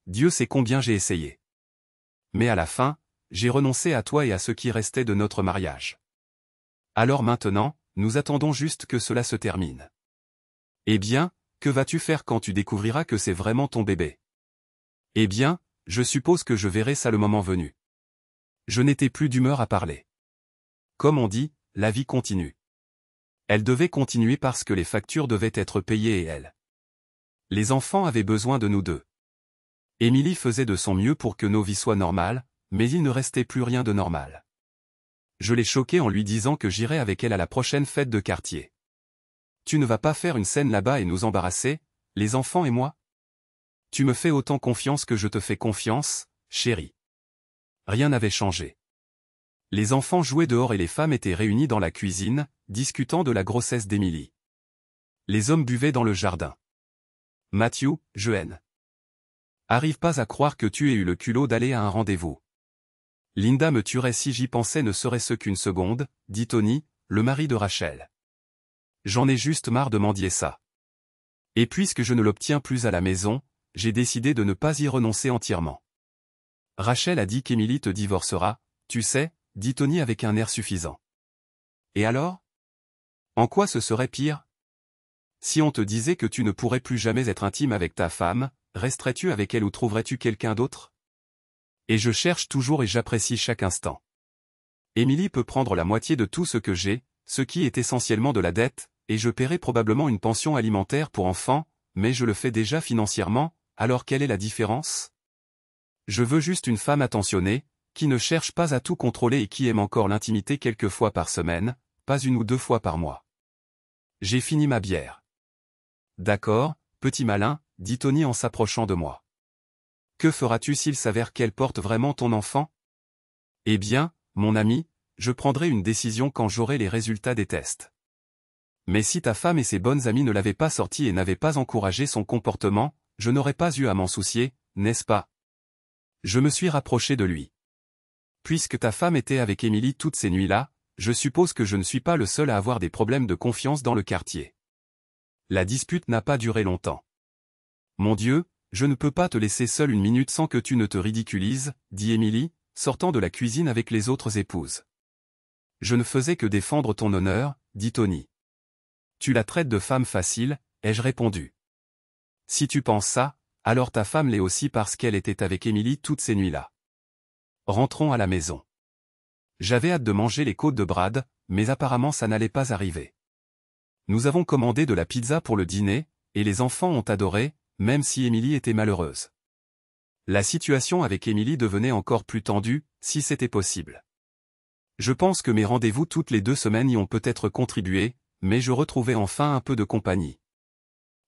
Dieu sait combien j'ai essayé. Mais à la fin, j'ai renoncé à toi et à ce qui restait de notre mariage. Alors maintenant, nous attendons juste que cela se termine. Eh bien, que vas-tu faire quand tu découvriras que c'est vraiment ton bébé? Eh bien, je suppose que je verrai ça le moment venu. Je n'étais plus d'humeur à parler. Comme on dit, la vie continue. Elle devait continuer parce que les factures devaient être payées et elle. Les enfants avaient besoin de nous deux. Émilie faisait de son mieux pour que nos vies soient normales, mais il ne restait plus rien de normal. Je l'ai choquée en lui disant que j'irais avec elle à la prochaine fête de quartier. Tu ne vas pas faire une scène là-bas et nous embarrasser, les enfants et moi? Tu me fais autant confiance que je te fais confiance, chérie. Rien n'avait changé. Les enfants jouaient dehors et les femmes étaient réunies dans la cuisine, discutant de la grossesse d'Émilie. Les hommes buvaient dans le jardin. Matthew, je haine. Arrive pas à croire que tu aies eu le culot d'aller à un rendez-vous. Linda me tuerait si j'y pensais ne serait-ce qu'une seconde, dit Tony, le mari de Rachel. J'en ai juste marre de mendier ça. Et puisque je ne l'obtiens plus à la maison, j'ai décidé de ne pas y renoncer entièrement. Rachel a dit qu'Émilie te divorcera, tu sais, dit Tony avec un air suffisant. Et alors? En quoi ce serait pire? Si on te disait que tu ne pourrais plus jamais être intime avec ta femme, resterais-tu avec elle ou trouverais-tu quelqu'un d'autre? Et je cherche toujours et j'apprécie chaque instant. Émilie peut prendre la moitié de tout ce que j'ai, ce qui est essentiellement de la dette, et je paierai probablement une pension alimentaire pour enfants, mais je le fais déjà financièrement, alors quelle est la différence? Je veux juste une femme attentionnée, qui ne cherche pas à tout contrôler et qui aime encore l'intimité quelques fois par semaine, pas 1 ou 2 fois par mois. J'ai fini ma bière. D'accord, petit malin, dit Tony en s'approchant de moi. Que feras-tu s'il s'avère qu'elle porte vraiment ton enfant? Eh bien, mon ami, je prendrai une décision quand j'aurai les résultats des tests. Mais si ta femme et ses bonnes amies ne l'avaient pas sorti et n'avaient pas encouragé son comportement, je n'aurais pas eu à m'en soucier, n'est-ce pas? Je me suis rapproché de lui. Puisque ta femme était avec Émilie toutes ces nuits-là, je suppose que je ne suis pas le seul à avoir des problèmes de confiance dans le quartier. La dispute n'a pas duré longtemps. Mon Dieu, je ne peux pas te laisser seule une minute sans que tu ne te ridiculises, dit Émilie, sortant de la cuisine avec les autres épouses. Je ne faisais que défendre ton honneur, dit Tony. Tu la traites de femme facile, ai-je répondu. Si tu penses ça, alors ta femme l'est aussi parce qu'elle était avec Émilie toutes ces nuits-là. Rentrons à la maison. J'avais hâte de manger les côtes de Brad, mais apparemment ça n'allait pas arriver. Nous avons commandé de la pizza pour le dîner, et les enfants ont adoré, même si Émilie était malheureuse. La situation avec Émilie devenait encore plus tendue, si c'était possible. Je pense que mes rendez-vous toutes les 2 semaines y ont peut-être contribué, mais je retrouvais enfin un peu de compagnie.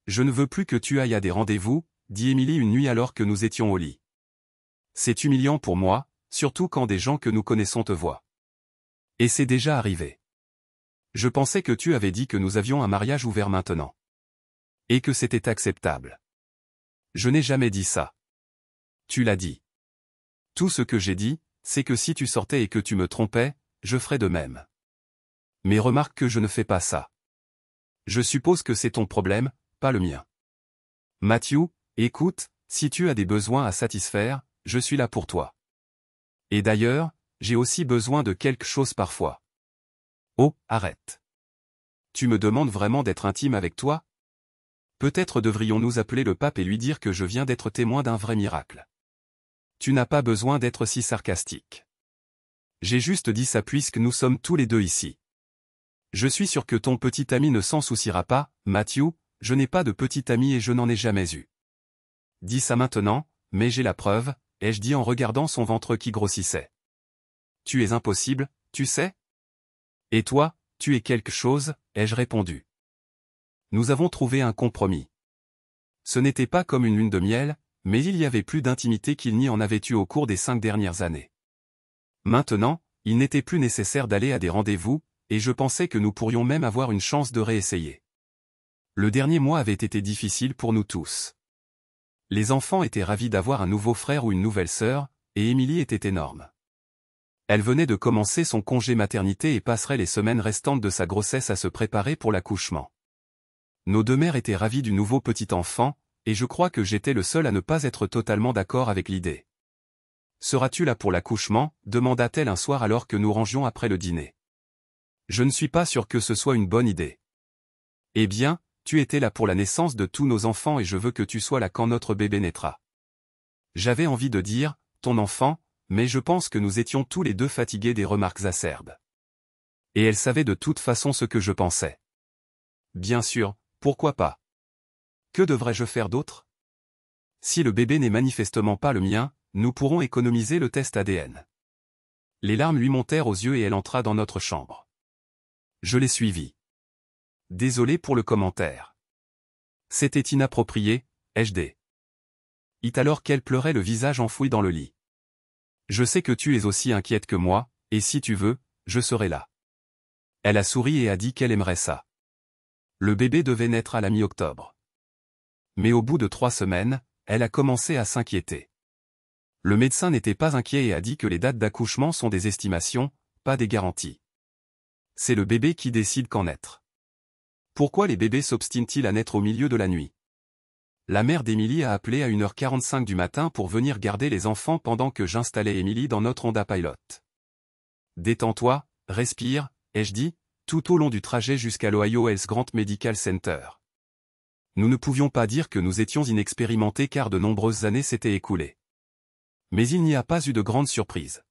Je ne veux plus que tu ailles à des rendez-vous, dit Émilie une nuit alors que nous étions au lit. C'est humiliant pour moi, surtout quand des gens que nous connaissons te voient. Et c'est déjà arrivé. Je pensais que tu avais dit que nous avions un mariage ouvert maintenant. Et que c'était acceptable. Je n'ai jamais dit ça. Tu l'as dit. Tout ce que j'ai dit, c'est que si tu sortais et que tu me trompais, je ferais de même. Mais remarque que je ne fais pas ça. Je suppose que c'est ton problème, pas le mien. Matthew, écoute, si tu as des besoins à satisfaire, je suis là pour toi. Et d'ailleurs, j'ai aussi besoin de quelque chose parfois. Oh, arrête. Tu me demandes vraiment d'être intime avec toi? Peut-être devrions-nous appeler le pape et lui dire que je viens d'être témoin d'un vrai miracle. Tu n'as pas besoin d'être si sarcastique. J'ai juste dit ça puisque nous sommes tous les deux ici. Je suis sûr que ton petit ami ne s'en souciera pas, Matthew, je n'ai pas de petit ami et je n'en ai jamais eu. Dis ça maintenant, mais j'ai la preuve, ai-je dit en regardant son ventre qui grossissait. Tu es impossible, tu sais? Et toi, tu es quelque chose, ai-je répondu. Nous avons trouvé un compromis. Ce n'était pas comme une lune de miel, mais il y avait plus d'intimité qu'il n'y en avait eu au cours des 5 dernières années. Maintenant, il n'était plus nécessaire d'aller à des rendez-vous, et je pensais que nous pourrions même avoir une chance de réessayer. Le dernier mois avait été difficile pour nous tous. Les enfants étaient ravis d'avoir un nouveau frère ou une nouvelle sœur, et Émilie était énorme. Elle venait de commencer son congé maternité et passerait les semaines restantes de sa grossesse à se préparer pour l'accouchement. Nos 2 mères étaient ravies du nouveau petit enfant, et je crois que j'étais le seul à ne pas être totalement d'accord avec l'idée. « Seras-tu là pour l'accouchement » demanda-t-elle un soir alors que nous rangions après le dîner. Je ne suis pas sûr que ce soit une bonne idée. Eh bien, tu étais là pour la naissance de tous nos enfants et je veux que tu sois là quand notre bébé naîtra. J'avais envie de dire, ton enfant, mais je pense que nous étions tous les deux fatigués des remarques acerbes. Et elle savait de toute façon ce que je pensais. Bien sûr, pourquoi pas? Que devrais-je faire d'autre? Si le bébé n'est manifestement pas le mien, nous pourrons économiser le test ADN. Les larmes lui montèrent aux yeux et elle entra dans notre chambre. Je l'ai suivie. Désolé pour le commentaire. C'était inapproprié, ai-je dit. It alors qu'elle pleurait le visage enfoui dans le lit. Je sais que tu es aussi inquiète que moi, et si tu veux, je serai là. Elle a souri et a dit qu'elle aimerait ça. Le bébé devait naître à la mi-octobre. Mais au bout de 3 semaines, elle a commencé à s'inquiéter. Le médecin n'était pas inquiet et a dit que les dates d'accouchement sont des estimations, pas des garanties. C'est le bébé qui décide quand naître. Pourquoi les bébés s'obstinent-ils à naître au milieu de la nuit? La mère d'Émilie a appelé à 1h45 du matin pour venir garder les enfants pendant que j'installais Émilie dans notre Honda Pilot. Détends-toi, respire, ai-je dit, tout au long du trajet jusqu'à l'Ohio Health Grant Medical Center. Nous ne pouvions pas dire que nous étions inexpérimentés car de nombreuses années s'étaient écoulées. Mais il n'y a pas eu de grande surprise.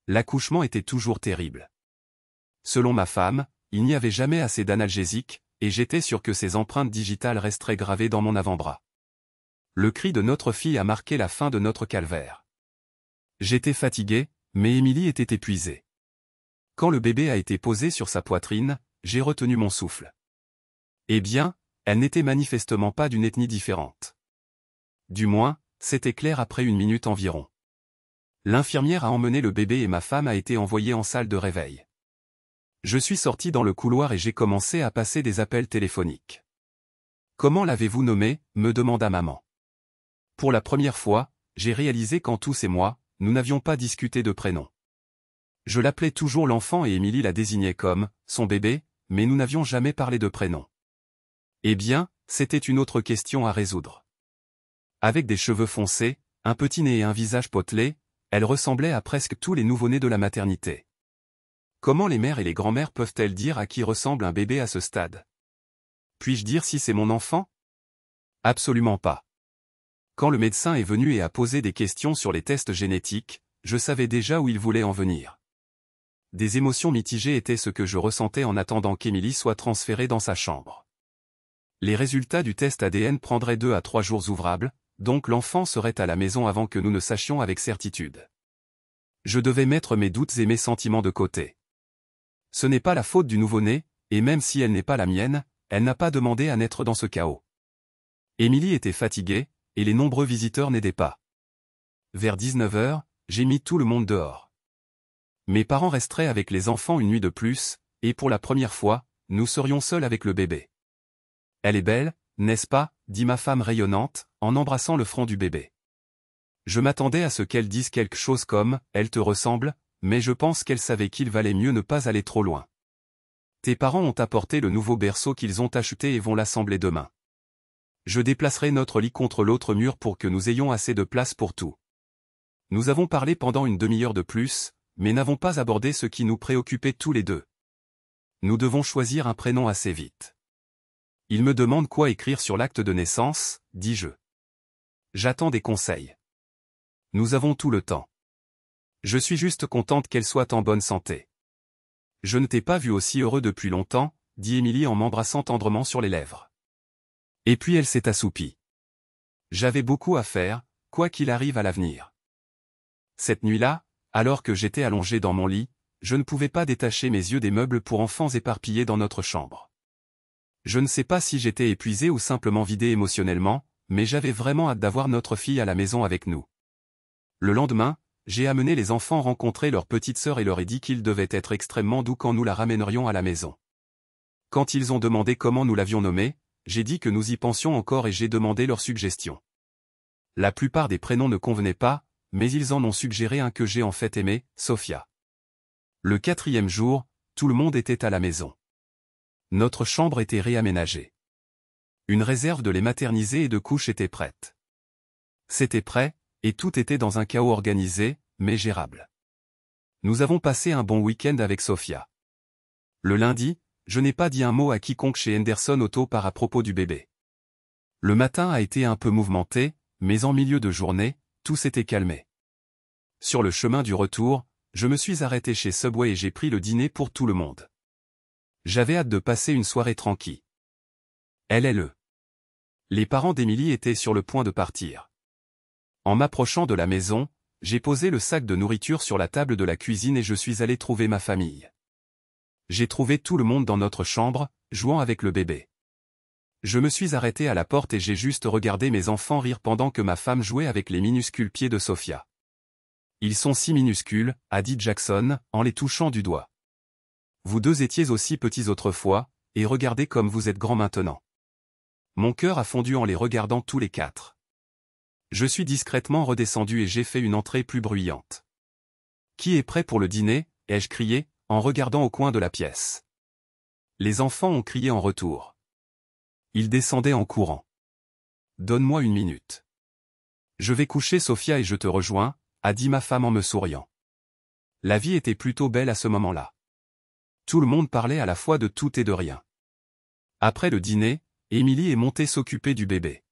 L'accouchement était toujours terrible. Selon ma femme, il n'y avait jamais assez d'analgésiques, et j'étais sûr que ces empreintes digitales resteraient gravées dans mon avant-bras. Le cri de notre fille a marqué la fin de notre calvaire. J'étais fatigué, mais Émilie était épuisée. Quand le bébé a été posé sur sa poitrine, j'ai retenu mon souffle. Eh bien, elle n'était manifestement pas d'une ethnie différente. Du moins, c'était clair après 1 minute environ. L'infirmière a emmené le bébé et ma femme a été envoyée en salle de réveil. Je suis sorti dans le couloir et j'ai commencé à passer des appels téléphoniques. « Comment l'avez-vous nommé » me demanda maman. Pour la première fois, j'ai réalisé qu'en tous ces mois, nous n'avions pas discuté de prénom. Je l'appelais toujours l'enfant et Émilie la désignait comme son bébé, mais nous n'avions jamais parlé de prénom. Eh bien, c'était une autre question à résoudre. Avec des cheveux foncés, un petit nez et un visage potelé, elle ressemblait à presque tous les nouveau-nés de la maternité. Comment les mères et les grands-mères peuvent-elles dire à qui ressemble un bébé à ce stade? Puis-je dire si c'est mon enfant? Absolument pas. Quand le médecin est venu et a posé des questions sur les tests génétiques, je savais déjà où il voulait en venir. Des émotions mitigées étaient ce que je ressentais en attendant qu'Émilie soit transférée dans sa chambre. Les résultats du test ADN prendraient 2 à 3 jours ouvrables, donc l'enfant serait à la maison avant que nous ne sachions avec certitude. Je devais mettre mes doutes et mes sentiments de côté. Ce n'est pas la faute du nouveau-né, et même si elle n'est pas la mienne, elle n'a pas demandé à naître dans ce chaos. Émilie était fatiguée, et les nombreux visiteurs n'aidaient pas. Vers 19 h, j'ai mis tout le monde dehors. Mes parents resteraient avec les enfants une nuit de plus, et pour la première fois, nous serions seuls avec le bébé. Elle est belle, n'est-ce pas, dit ma femme rayonnante, en embrassant le front du bébé. Je m'attendais à ce qu'elle dise quelque chose comme « Elle te ressemble », mais je pense qu'elle savait qu'il valait mieux ne pas aller trop loin. Tes parents ont apporté le nouveau berceau qu'ils ont acheté et vont l'assembler demain. Je déplacerai notre lit contre l'autre mur pour que nous ayons assez de place pour tout. Nous avons parlé pendant une demi-heure de plus, mais n'avons pas abordé ce qui nous préoccupait tous les deux. Nous devons choisir un prénom assez vite. Il me demande quoi écrire sur l'acte de naissance, dis-je. J'attends des conseils. Nous avons tout le temps. Je suis juste contente qu'elle soit en bonne santé. Je ne t'ai pas vu aussi heureux depuis longtemps, dit Émilie en m'embrassant tendrement sur les lèvres. Et puis elle s'est assoupie. J'avais beaucoup à faire, quoi qu'il arrive à l'avenir. Cette nuit-là, alors que j'étais allongé dans mon lit, je ne pouvais pas détacher mes yeux des meubles pour enfants éparpillés dans notre chambre. Je ne sais pas si j'étais épuisé ou simplement vidé émotionnellement, mais j'avais vraiment hâte d'avoir notre fille à la maison avec nous. Le lendemain, j'ai amené les enfants rencontrer leur petite sœur et leur ai dit qu'ils devaient être extrêmement doux quand nous la ramènerions à la maison. Quand ils ont demandé comment nous l'avions nommée, j'ai dit que nous y pensions encore et j'ai demandé leurs suggestions. La plupart des prénoms ne convenaient pas, mais ils en ont suggéré un que j'ai en fait aimé, Sophia. Le 4e jour, tout le monde était à la maison. Notre chambre était réaménagée. Une réserve de lait maternisé et de couches était prête. C'était prêt, et tout était dans un chaos organisé, mais gérable. Nous avons passé un bon week-end avec Sophia. Le lundi, je n'ai pas dit un mot à quiconque chez Henderson Auto Part à propos du bébé. Le matin a été un peu mouvementé, mais en milieu de journée, tout s'était calmé. Sur le chemin du retour, je me suis arrêté chez Subway et j'ai pris le dîner pour tout le monde. J'avais hâte de passer une soirée tranquille. Les parents d'Émilie étaient sur le point de partir. En m'approchant de la maison, j'ai posé le sac de nourriture sur la table de la cuisine et je suis allé trouver ma famille. J'ai trouvé tout le monde dans notre chambre, jouant avec le bébé. Je me suis arrêté à la porte et j'ai juste regardé mes enfants rire pendant que ma femme jouait avec les minuscules pieds de Sophia. Ils sont si minuscules, a dit Jackson, en les touchant du doigt. Vous deux étiez aussi petits autrefois, et regardez comme vous êtes grands maintenant. Mon cœur a fondu en les regardant tous les quatre. Je suis discrètement redescendu et j'ai fait une entrée plus bruyante. Qui est prêt pour le dîner, ai-je crié, en regardant au coin de la pièce. Les enfants ont crié en retour. Ils descendaient en courant. Donne-moi une minute. Je vais coucher Sophia et je te rejoins, a dit ma femme en me souriant. La vie était plutôt belle à ce moment-là. Tout le monde parlait à la fois de tout et de rien. Après le dîner, Émilie est montée s'occuper du bébé.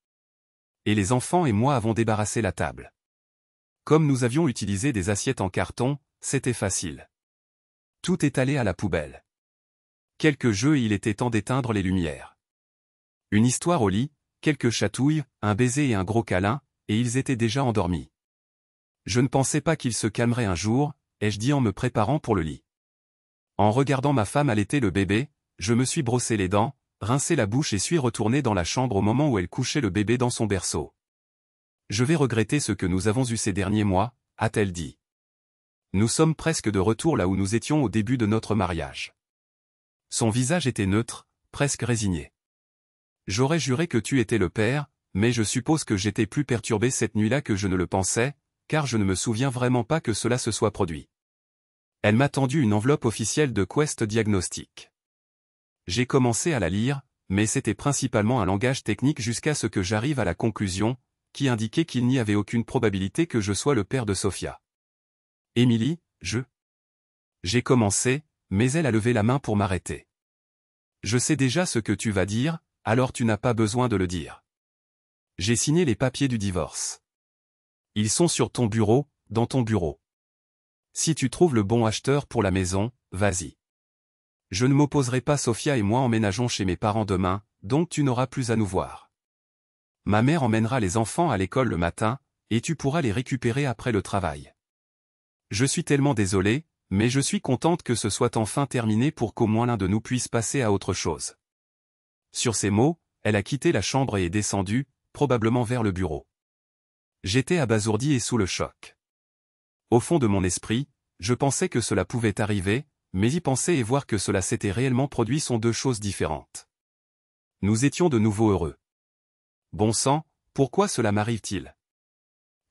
Et les enfants et moi avons débarrassé la table. Comme nous avions utilisé des assiettes en carton, c'était facile. Tout est allé à la poubelle. Quelques jeux et il était temps d'éteindre les lumières. Une histoire au lit, quelques chatouilles, un baiser et un gros câlin, et ils étaient déjà endormis. Je ne pensais pas qu'ils se calmeraient un jour, ai-je dit en me préparant pour le lit. En regardant ma femme allaiter le bébé, je me suis brossé les dents, rincé la bouche et suis retourné dans la chambre au moment où elle couchait le bébé dans son berceau. Je vais regretter ce que nous avons eu ces derniers mois, a-t-elle dit. Nous sommes presque de retour là où nous étions au début de notre mariage. Son visage était neutre, presque résigné. J'aurais juré que tu étais le père, mais je suppose que j'étais plus perturbé cette nuit-là que je ne le pensais, car je ne me souviens vraiment pas que cela se soit produit. Elle m'a tendu une enveloppe officielle de Quest Diagnostic. J'ai commencé à la lire, mais c'était principalement un langage technique jusqu'à ce que j'arrive à la conclusion, qui indiquait qu'il n'y avait aucune probabilité que je sois le père de Sophia. Émilie, J'ai commencé, mais elle a levé la main pour m'arrêter. Je sais déjà ce que tu vas dire, alors tu n'as pas besoin de le dire. J'ai signé les papiers du divorce. Ils sont sur ton bureau, dans ton bureau. Si tu trouves le bon acheteur pour la maison, vas-y. Je ne m'opposerai pas. Sophia et moi emménageons chez mes parents demain, donc tu n'auras plus à nous voir. Ma mère emmènera les enfants à l'école le matin, et tu pourras les récupérer après le travail. Je suis tellement désolé, mais je suis contente que ce soit enfin terminé pour qu'au moins l'un de nous puisse passer à autre chose. Sur ces mots, elle a quitté la chambre et est descendue, probablement vers le bureau. J'étais abasourdi et sous le choc. Au fond de mon esprit, je pensais que cela pouvait arriver, mais y penser et voir que cela s'était réellement produit sont deux choses différentes. Nous étions de nouveau heureux. Bon sang, pourquoi cela m'arrive-t-il?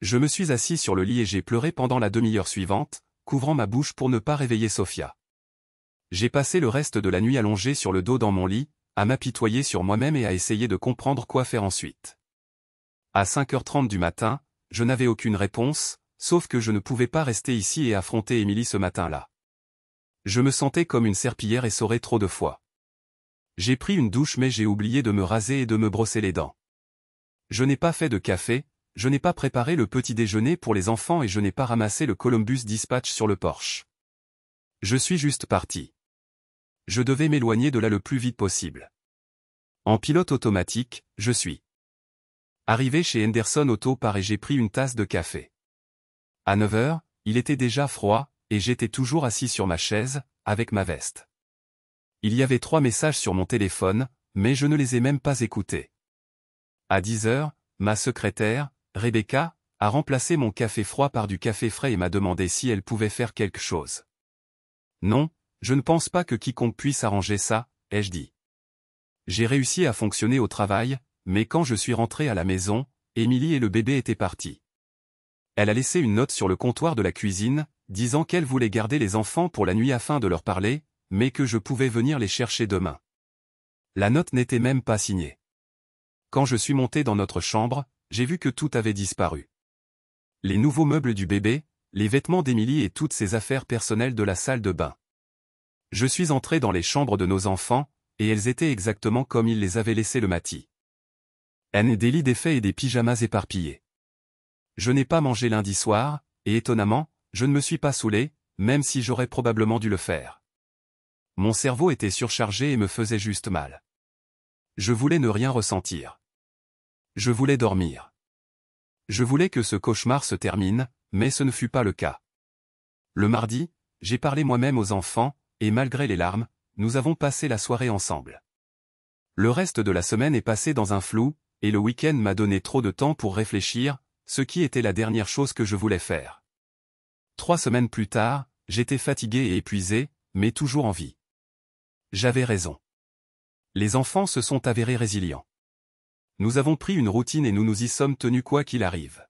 Je me suis assis sur le lit et j'ai pleuré pendant la demi-heure suivante, couvrant ma bouche pour ne pas réveiller Sophia. J'ai passé le reste de la nuit allongé sur le dos dans mon lit, à m'apitoyer sur moi-même et à essayer de comprendre quoi faire ensuite. À 5h30 du matin, je n'avais aucune réponse, sauf que je ne pouvais pas rester ici et affronter Émilie ce matin-là. Je me sentais comme une serpillière essorée trop de fois. J'ai pris une douche mais j'ai oublié de me raser et de me brosser les dents. Je n'ai pas fait de café, je n'ai pas préparé le petit déjeuner pour les enfants et je n'ai pas ramassé le Columbus Dispatch sur le porche. Je suis juste parti. Je devais m'éloigner de là le plus vite possible. En pilote automatique, je suis arrivé chez Henderson Auto Part et j'ai pris une tasse de café. À 9h, il était déjà froid, et j'étais toujours assis sur ma chaise, avec ma veste. Il y avait 3 messages sur mon téléphone, mais je ne les ai même pas écoutés. À 10h, ma secrétaire, Rebecca, a remplacé mon café froid par du café frais et m'a demandé si elle pouvait faire quelque chose. Non, je ne pense pas que quiconque puisse arranger ça, ai-je dit. J'ai réussi à fonctionner au travail, mais quand je suis rentré à la maison, Émilie et le bébé étaient partis. Elle a laissé une note sur le comptoir de la cuisine, disant qu'elle voulait garder les enfants pour la nuit afin de leur parler, mais que je pouvais venir les chercher demain. La note n'était même pas signée. Quand je suis monté dans notre chambre, j'ai vu que tout avait disparu. Les nouveaux meubles du bébé, les vêtements d'Émilie et toutes ses affaires personnelles de la salle de bain. Je suis entré dans les chambres de nos enfants, et elles étaient exactement comme ils les avaient laissées le matin. Des lits défaits et des pyjamas éparpillés. Je n'ai pas mangé lundi soir, et étonnamment, je ne me suis pas saoulé, même si j'aurais probablement dû le faire. Mon cerveau était surchargé et me faisait juste mal. Je voulais ne rien ressentir. Je voulais dormir. Je voulais que ce cauchemar se termine, mais ce ne fut pas le cas. Le mardi, j'ai parlé moi-même aux enfants, et malgré les larmes, nous avons passé la soirée ensemble. Le reste de la semaine est passé dans un flou, et le week-end m'a donné trop de temps pour réfléchir, ce qui était la dernière chose que je voulais faire. 3 semaines plus tard, j'étais fatigué et épuisé, mais toujours en vie. J'avais raison. Les enfants se sont avérés résilients. Nous avons pris une routine et nous nous y sommes tenus quoi qu'il arrive.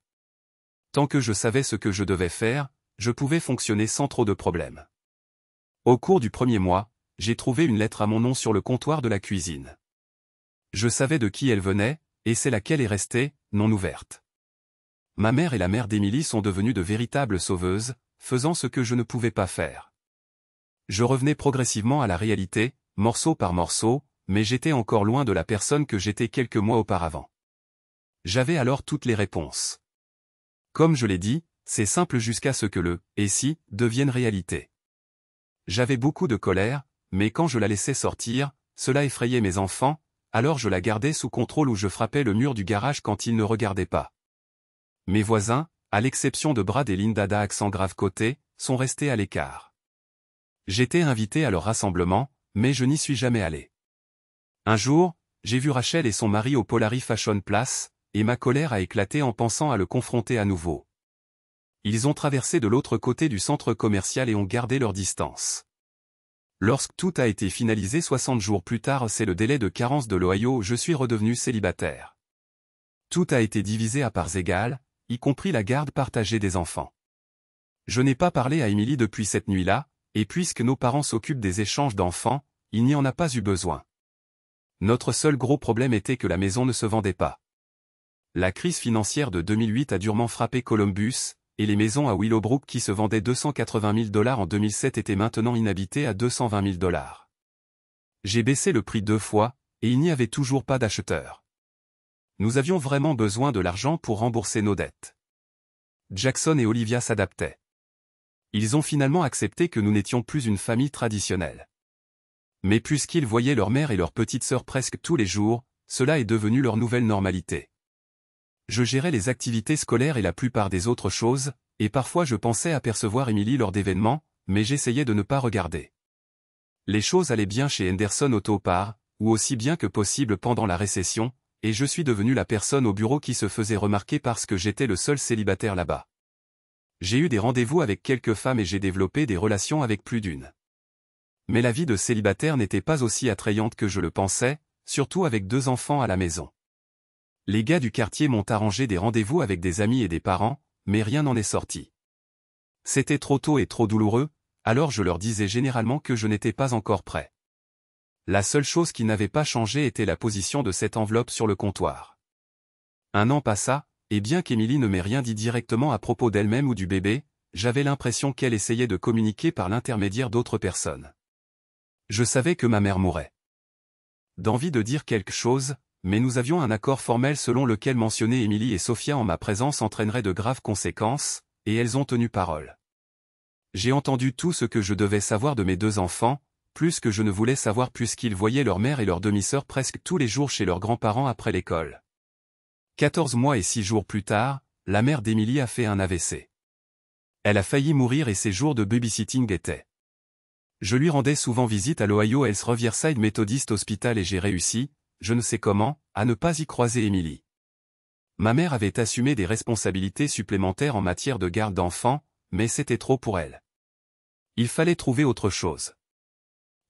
Tant que je savais ce que je devais faire, je pouvais fonctionner sans trop de problèmes. Au cours du premier mois, j'ai trouvé une lettre à mon nom sur le comptoir de la cuisine. Je savais de qui elle venait, et c'est laquelle est restée, non ouverte. Ma mère et la mère d'Émilie sont devenues de véritables sauveuses, faisant ce que je ne pouvais pas faire. Je revenais progressivement à la réalité, morceau par morceau, mais j'étais encore loin de la personne que j'étais quelques mois auparavant. J'avais alors toutes les réponses. Comme je l'ai dit, c'est simple jusqu'à ce que le « et si » devienne réalité. J'avais beaucoup de colère, mais quand je la laissais sortir, cela effrayait mes enfants, alors je la gardais sous contrôle ou je frappais le mur du garage quand ils ne regardaient pas. Mes voisins, à l'exception de Brad et Linda d'accent grave côté, sont restés à l'écart. J'étais invité à leur rassemblement, mais je n'y suis jamais allé. Un jour, j'ai vu Rachel et son mari au Polari Fashion Place, et ma colère a éclaté en pensant à le confronter à nouveau. Ils ont traversé de l'autre côté du centre commercial et ont gardé leur distance. Lorsque tout a été finalisé 60 jours plus tard, c'est le délai de carence de l'Ohio, je suis redevenu célibataire. Tout a été divisé à parts égales, y compris la garde partagée des enfants. Je n'ai pas parlé à Émilie depuis cette nuit-là, Et puisque nos parents s'occupent des échanges d'enfants, il n'y en a pas eu besoin. Notre seul gros problème était que la maison ne se vendait pas. La crise financière de 2008 a durement frappé Columbus, et les maisons à Willowbrook qui se vendaient 280 000 $ en 2007 étaient maintenant inhabitées à 220 000 $. J'ai baissé le prix 2 fois, et il n'y avait toujours pas d'acheteurs. Nous avions vraiment besoin de l'argent pour rembourser nos dettes. Jackson et Olivia s'adaptaient. Ils ont finalement accepté que nous n'étions plus une famille traditionnelle. Mais puisqu'ils voyaient leur mère et leur petite sœur presque tous les jours, cela est devenu leur nouvelle normalité. Je gérais les activités scolaires et la plupart des autres choses, et parfois je pensais apercevoir Emily lors d'événements, mais j'essayais de ne pas regarder. Les choses allaient bien chez Henderson Auto Parts, ou aussi bien que possible pendant la récession, et je suis devenu la personne au bureau qui se faisait remarquer parce que j'étais le seul célibataire là-bas. J'ai eu des rendez-vous avec quelques femmes et j'ai développé des relations avec plus d'une. Mais la vie de célibataire n'était pas aussi attrayante que je le pensais, surtout avec 2 enfants à la maison. Les gars du quartier m'ont arrangé des rendez-vous avec des amis et des parents, mais rien n'en est sorti. C'était trop tôt et trop douloureux, alors je leur disais généralement que je n'étais pas encore prêt. La seule chose qui n'avait pas changé était la position de cette enveloppe sur le comptoir. 1 an passa, et bien qu'Emily ne m'ait rien dit directement à propos d'elle-même ou du bébé, j'avais l'impression qu'elle essayait de communiquer par l'intermédiaire d'autres personnes. Je savais que ma mère mourait d'envie de dire quelque chose, mais nous avions un accord formel selon lequel mentionner Emily et Sophia en ma présence entraînerait de graves conséquences, et elles ont tenu parole. J'ai entendu tout ce que je devais savoir de mes 2 enfants, plus que je ne voulais savoir puisqu'ils voyaient leur mère et leur demi-sœur presque tous les jours chez leurs grands-parents après l'école. 14 mois et 6 jours plus tard, la mère d'Emily a fait un AVC. Elle a failli mourir et ses jours de babysitting étaient. Je lui rendais souvent visite à l'Ohio Health Riverside Methodist Hospital et j'ai réussi, je ne sais comment, à ne pas y croiser Emily. Ma mère avait assumé des responsabilités supplémentaires en matière de garde d'enfants, mais c'était trop pour elle. Il fallait trouver autre chose.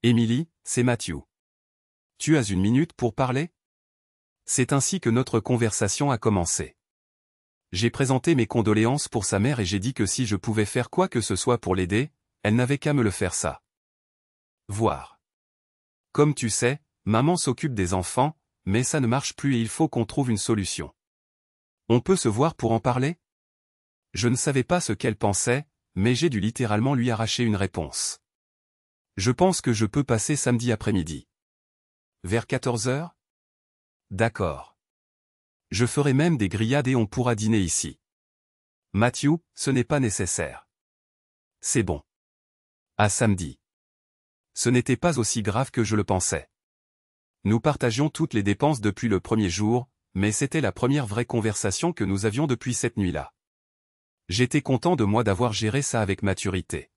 Emily, c'est Matthew. Tu as 1 minute pour parler? C'est ainsi que notre conversation a commencé. J'ai présenté mes condoléances pour sa mère et j'ai dit que si je pouvais faire quoi que ce soit pour l'aider, elle n'avait qu'à me le faire ça. Voir. Comme tu sais, maman s'occupe des enfants, mais ça ne marche plus et il faut qu'on trouve une solution. On peut se voir pour en parler? Je ne savais pas ce qu'elle pensait, mais j'ai dû littéralement lui arracher une réponse. Je pense que je peux passer samedi après-midi. Vers 14 h? D'accord. Je ferai même des grillades et on pourra dîner ici. Matthew, ce n'est pas nécessaire. C'est bon. À samedi. Ce n'était pas aussi grave que je le pensais. Nous partagions toutes les dépenses depuis le premier jour, mais c'était la première vraie conversation que nous avions depuis cette nuit-là. J'étais content de moi d'avoir géré ça avec maturité.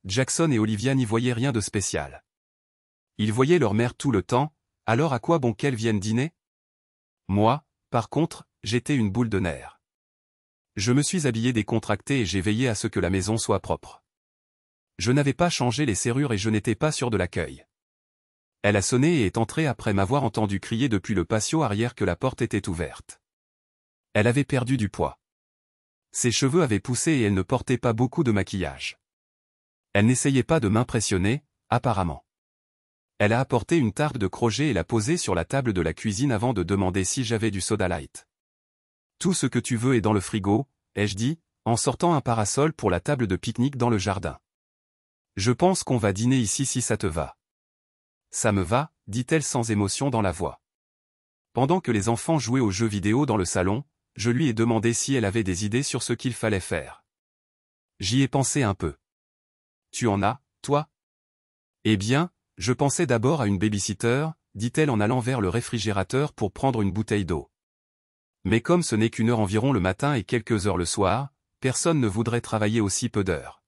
Jackson et Olivia n'y voyaient rien de spécial. Ils voyaient leur mère tout le temps, alors à quoi bon qu'elle vienne dîner? Moi, par contre, j'étais une boule de nerfs. Je me suis habillé décontracté et j'ai veillé à ce que la maison soit propre. Je n'avais pas changé les serrures et je n'étais pas sûr de l'accueil. Elle a sonné et est entrée après m'avoir entendu crier depuis le patio arrière que la porte était ouverte. Elle avait perdu du poids. Ses cheveux avaient poussé et elle ne portait pas beaucoup de maquillage. Elle n'essayait pas de m'impressionner, apparemment. Elle a apporté une tarte de Crojet et l'a posée sur la table de la cuisine avant de demander si j'avais du soda light. Tout ce que tu veux est dans le frigo, ai-je dit, en sortant un parasol pour la table de pique-nique dans le jardin. Je pense qu'on va dîner ici si ça te va. Ça me va, dit-elle sans émotion dans la voix. Pendant que les enfants jouaient aux jeux vidéo dans le salon, je lui ai demandé si elle avait des idées sur ce qu'il fallait faire. J'y ai pensé un peu. Tu en as, toi? Eh bien, je pensais d'abord à une babysitter, dit-elle en allant vers le réfrigérateur pour prendre une bouteille d'eau. Mais comme ce n'est qu'1 heure environ le matin et quelques heures le soir, personne ne voudrait travailler aussi peu d'heures.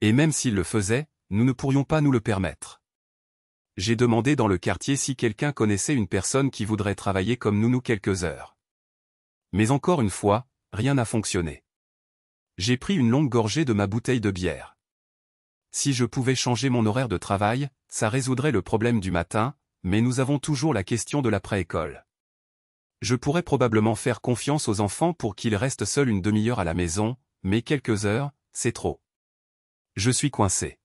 Et même s'il le faisait, nous ne pourrions pas nous le permettre. J'ai demandé dans le quartier si quelqu'un connaissait une personne qui voudrait travailler comme nous quelques heures. Mais encore une fois, rien n'a fonctionné. J'ai pris une longue gorgée de ma bouteille de bière. Si je pouvais changer mon horaire de travail, ça résoudrait le problème du matin, mais nous avons toujours la question de l'après-école. Je pourrais probablement faire confiance aux enfants pour qu'ils restent seuls 1 demi-heure à la maison, mais quelques heures, c'est trop. Je suis coincé.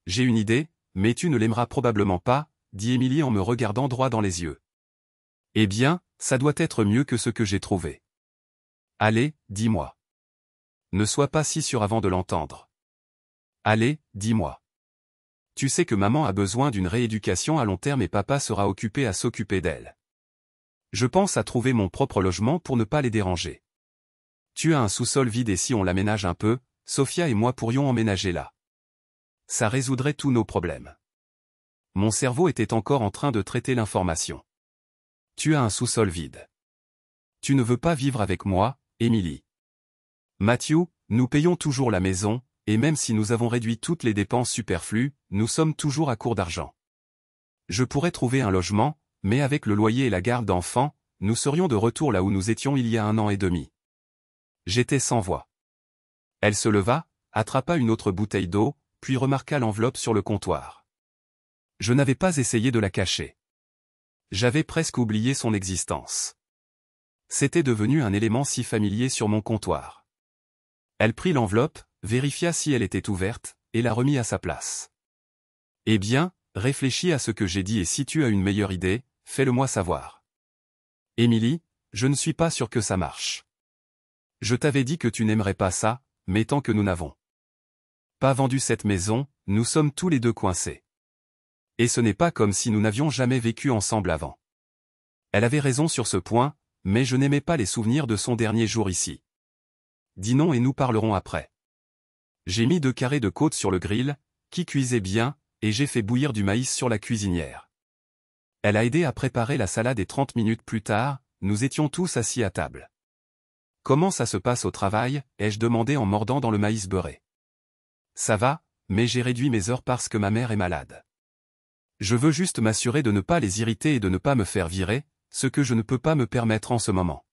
J'ai une idée, mais tu ne l'aimeras probablement pas, dit Émilie en me regardant droit dans les yeux. Eh bien, ça doit être mieux que ce que j'ai trouvé. Allez, dis-moi. Ne sois pas si sûr avant de l'entendre. Allez, dis-moi. Tu sais que maman a besoin d'une rééducation à long terme et papa sera occupé à s'occuper d'elle. Je pense à trouver mon propre logement pour ne pas les déranger. Tu as un sous-sol vide et si on l'aménage un peu, Sophia et moi pourrions emménager là. Ça résoudrait tous nos problèmes. Mon cerveau était encore en train de traiter l'information. Tu as un sous-sol vide. Tu ne veux pas vivre avec moi, Émilie. Matthew, nous payons toujours la maison, et même si nous avons réduit toutes les dépenses superflues, nous sommes toujours à court d'argent. Je pourrais trouver un logement, mais avec le loyer et la garde d'enfants, nous serions de retour là où nous étions il y a 1 an et demi. J'étais sans voix. Elle se leva, attrapa une autre bouteille d'eau, puis remarqua l'enveloppe sur le comptoir. Je n'avais pas essayé de la cacher. J'avais presque oublié son existence. C'était devenu un élément si familier sur mon comptoir. Elle prit l'enveloppe, vérifia si elle était ouverte, et la remit à sa place. Eh bien, réfléchis à ce que j'ai dit et si tu as une meilleure idée, fais-le-moi savoir. Émilie, je ne suis pas sûr que ça marche. Je t'avais dit que tu n'aimerais pas ça, mais tant que nous n'avons pas vendu cette maison, nous sommes tous les deux coincés. Et ce n'est pas comme si nous n'avions jamais vécu ensemble avant. Elle avait raison sur ce point, mais je n'aimais pas les souvenirs de son dernier jour ici. Dis non et nous parlerons après. J'ai mis 2 carrés de côte sur le grill, qui cuisait bien, et j'ai fait bouillir du maïs sur la cuisinière. Elle a aidé à préparer la salade et 30 minutes plus tard, nous étions tous assis à table. Comment ça se passe au travail, ai-je demandé en mordant dans le maïs beurré. Ça va, mais j'ai réduit mes heures parce que ma mère est malade. Je veux juste m'assurer de ne pas les irriter et de ne pas me faire virer, ce que je ne peux pas me permettre en ce moment.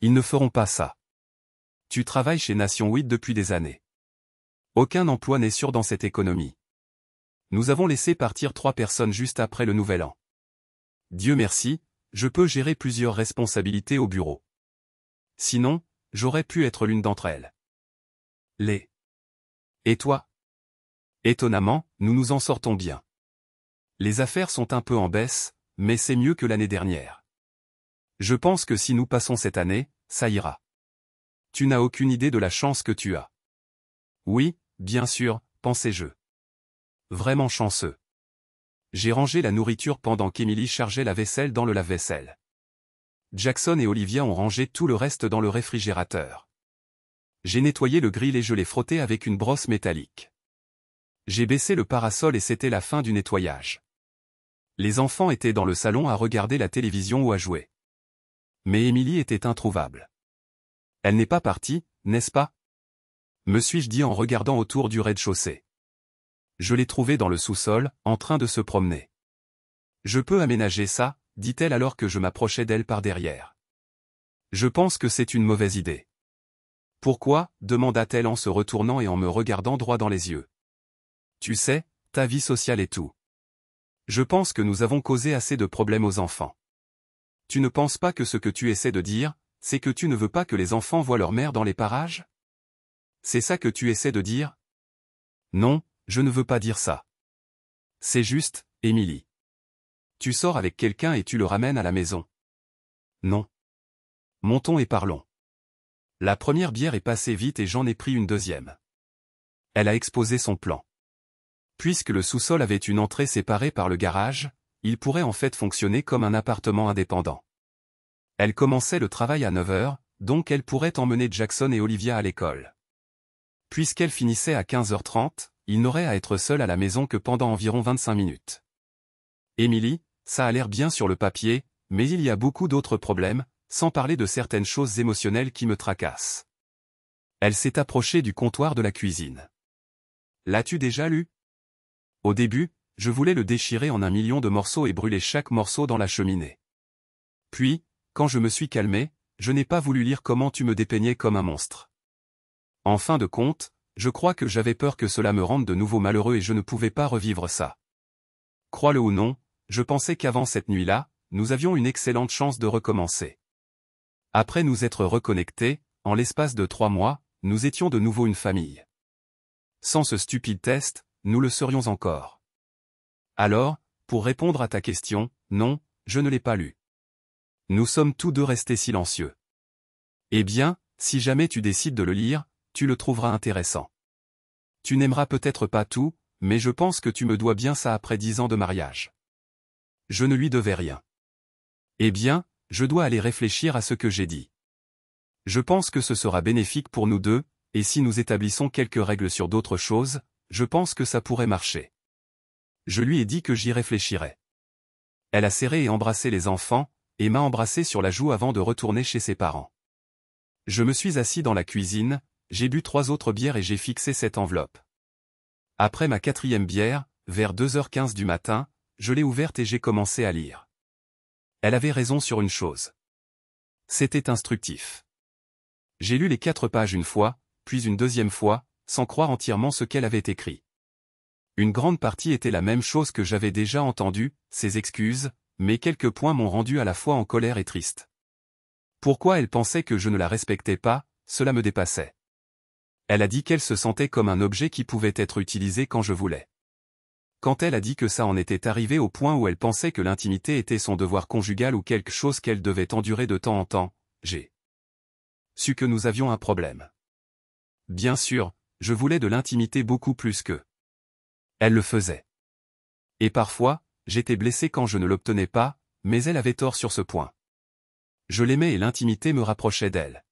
Ils ne feront pas ça. Tu travailles chez Nation 8 depuis des années. Aucun emploi n'est sûr dans cette économie. Nous avons laissé partir 3 personnes juste après le Nouvel An. Dieu merci, je peux gérer plusieurs responsabilités au bureau. Sinon, j'aurais pu être l'une d'entre elles. Et toi? Étonnamment, nous nous en sortons bien. Les affaires sont un peu en baisse, mais c'est mieux que l'année dernière. Je pense que si nous passons cette année, ça ira. Tu n'as aucune idée de la chance que tu as. Oui, bien sûr, pensais-je. Vraiment chanceux. J'ai rangé la nourriture pendant qu'Émilie chargeait la vaisselle dans le lave-vaisselle. Jackson et Olivia ont rangé tout le reste dans le réfrigérateur. J'ai nettoyé le grill et je l'ai frotté avec une brosse métallique. J'ai baissé le parasol et c'était la fin du nettoyage. Les enfants étaient dans le salon à regarder la télévision ou à jouer. Mais Émilie était introuvable. Elle n'est pas partie, n'est-ce pas? Me suis-je dit en regardant autour du rez-de-chaussée. Je l'ai trouvée dans le sous-sol, en train de se promener. Je peux aménager ça, dit-elle alors que je m'approchais d'elle par derrière. Je pense que c'est une mauvaise idée. Pourquoi? Demanda-t-elle en se retournant et en me regardant droit dans les yeux. Tu sais, ta vie sociale et tout. Je pense que nous avons causé assez de problèmes aux enfants. Tu ne penses pas que ce que tu essaies de dire, c'est que tu ne veux pas que les enfants voient leur mère dans les parages? C'est ça que tu essaies de dire? Non, je ne veux pas dire ça. C'est juste, Émilie. Tu sors avec quelqu'un et tu le ramènes à la maison. Non. Montons et parlons. La première bière est passée vite et j'en ai pris une deuxième. Elle a exposé son plan. Puisque le sous-sol avait une entrée séparée par le garage, il pourrait en fait fonctionner comme un appartement indépendant. Elle commençait le travail à 9 h, donc elle pourrait emmener Jackson et Olivia à l'école. Puisqu'elle finissait à 15h30, il n'aurait à être seul à la maison que pendant environ 25 minutes. Émilie, ça a l'air bien sur le papier, mais il y a beaucoup d'autres problèmes, sans parler de certaines choses émotionnelles qui me tracassent. Elle s'est approchée du comptoir de la cuisine. L'as-tu déjà lu? Au début, je voulais le déchirer en 1 million de morceaux et brûler chaque morceau dans la cheminée. Puis, quand je me suis calmé, je n'ai pas voulu lire comment tu me dépeignais comme un monstre. En fin de compte, je crois que j'avais peur que cela me rende de nouveau malheureux et je ne pouvais pas revivre ça. Crois-le ou non, je pensais qu'avant cette nuit-là, nous avions une excellente chance de recommencer. Après nous être reconnectés, en l'espace de 3 mois, nous étions de nouveau une famille. Sans ce stupide test, nous le serions encore. Alors, pour répondre à ta question, non, je ne l'ai pas lu. Nous sommes tous deux restés silencieux. Eh bien, si jamais tu décides de le lire, tu le trouveras intéressant. Tu n'aimeras peut-être pas tout, mais je pense que tu me dois bien ça après 10 ans de mariage. Je ne lui devais rien. Eh bien, je dois aller réfléchir à ce que j'ai dit. Je pense que ce sera bénéfique pour nous deux, et si nous établissons quelques règles sur d'autres choses, je pense que ça pourrait marcher. Je lui ai dit que j'y réfléchirais. Elle a serré et embrassé les enfants, et m'a embrassé sur la joue avant de retourner chez ses parents. Je me suis assis dans la cuisine, j'ai bu 3 autres bières et j'ai fixé cette enveloppe. Après ma 4e bière, vers 2h15 du matin, je l'ai ouverte et j'ai commencé à lire. Elle avait raison sur une chose. C'était instructif. J'ai lu les 4 pages une fois, puis une deuxième fois, sans croire entièrement ce qu'elle avait écrit. Une grande partie était la même chose que j'avais déjà entendue, ses excuses, mais quelques points m'ont rendu à la fois en colère et triste. Pourquoi elle pensait que je ne la respectais pas, cela me dépassait. Elle a dit qu'elle se sentait comme un objet qui pouvait être utilisé quand je voulais. Quand elle a dit que ça en était arrivé au point où elle pensait que l'intimité était son devoir conjugal ou quelque chose qu'elle devait endurer de temps en temps, j'ai su que nous avions un problème. Bien sûr, je voulais de l'intimité beaucoup plus que elle le faisait. Et parfois, j'étais blessé quand je ne l'obtenais pas, mais elle avait tort sur ce point. Je l'aimais et l'intimité me rapprochait d'elle.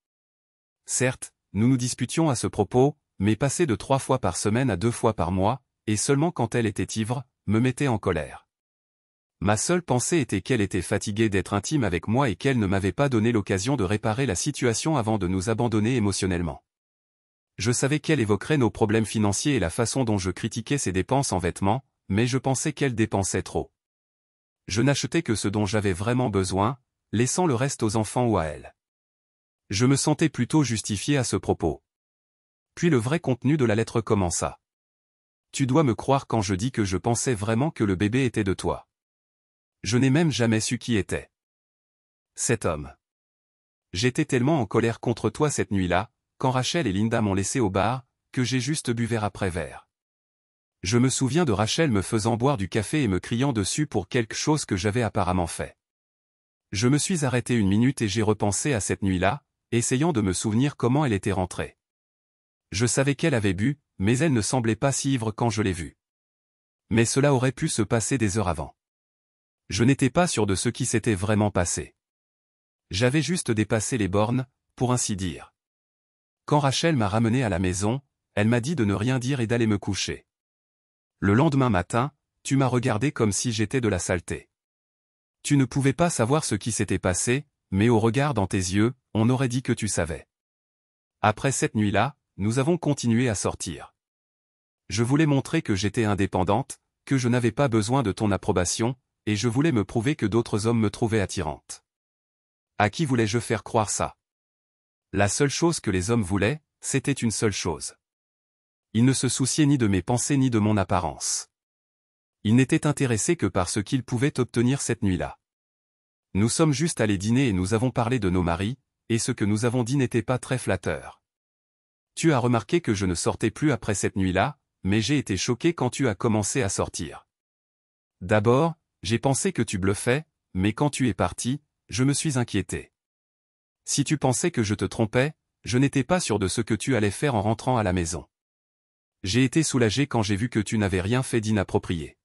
Certes, nous nous disputions à ce propos, mais passer de 3 fois par semaine à 2 fois par mois, et seulement quand elle était ivre, me mettait en colère. Ma seule pensée était qu'elle était fatiguée d'être intime avec moi et qu'elle ne m'avait pas donné l'occasion de réparer la situation avant de nous abandonner émotionnellement. Je savais qu'elle évoquerait nos problèmes financiers et la façon dont je critiquais ses dépenses en vêtements, mais je pensais qu'elle dépensait trop. Je n'achetais que ce dont j'avais vraiment besoin, laissant le reste aux enfants ou à elle. Je me sentais plutôt justifié à ce propos. Puis le vrai contenu de la lettre commença. Tu dois me croire quand je dis que je pensais vraiment que le bébé était de toi. Je n'ai même jamais su qui était cet homme. J'étais tellement en colère contre toi cette nuit-là, quand Rachel et Linda m'ont laissé au bar, que j'ai juste bu verre après verre. Je me souviens de Rachel me faisant boire du café et me criant dessus pour quelque chose que j'avais apparemment fait. Je me suis arrêté une minute et j'ai repensé à cette nuit-là, essayant de me souvenir comment elle était rentrée. Je savais qu'elle avait bu, mais elle ne semblait pas si ivre quand je l'ai vue. Mais cela aurait pu se passer des heures avant. Je n'étais pas sûr de ce qui s'était vraiment passé. J'avais juste dépassé les bornes, pour ainsi dire. Quand Rachel m'a ramené à la maison, elle m'a dit de ne rien dire et d'aller me coucher. Le lendemain matin, tu m'as regardé comme si j'étais de la saleté. Tu ne pouvais pas savoir ce qui s'était passé, mais au regard dans tes yeux, on aurait dit que tu savais. Après cette nuit-là, nous avons continué à sortir. Je voulais montrer que j'étais indépendante, que je n'avais pas besoin de ton approbation, et je voulais me prouver que d'autres hommes me trouvaient attirante. À qui voulais-je faire croire ça? La seule chose que les hommes voulaient, c'était une seule chose. Ils ne se souciaient ni de mes pensées ni de mon apparence. Ils n'étaient intéressés que par ce qu'ils pouvaient obtenir cette nuit-là. Nous sommes juste allés dîner et nous avons parlé de nos maris, et ce que nous avons dit n'était pas très flatteur. Tu as remarqué que je ne sortais plus après cette nuit-là, mais j'ai été choqué quand tu as commencé à sortir. D'abord, j'ai pensé que tu bluffais, mais quand tu es parti, je me suis inquiété. Si tu pensais que je te trompais, je n'étais pas sûr de ce que tu allais faire en rentrant à la maison. J'ai été soulagé quand j'ai vu que tu n'avais rien fait d'inapproprié.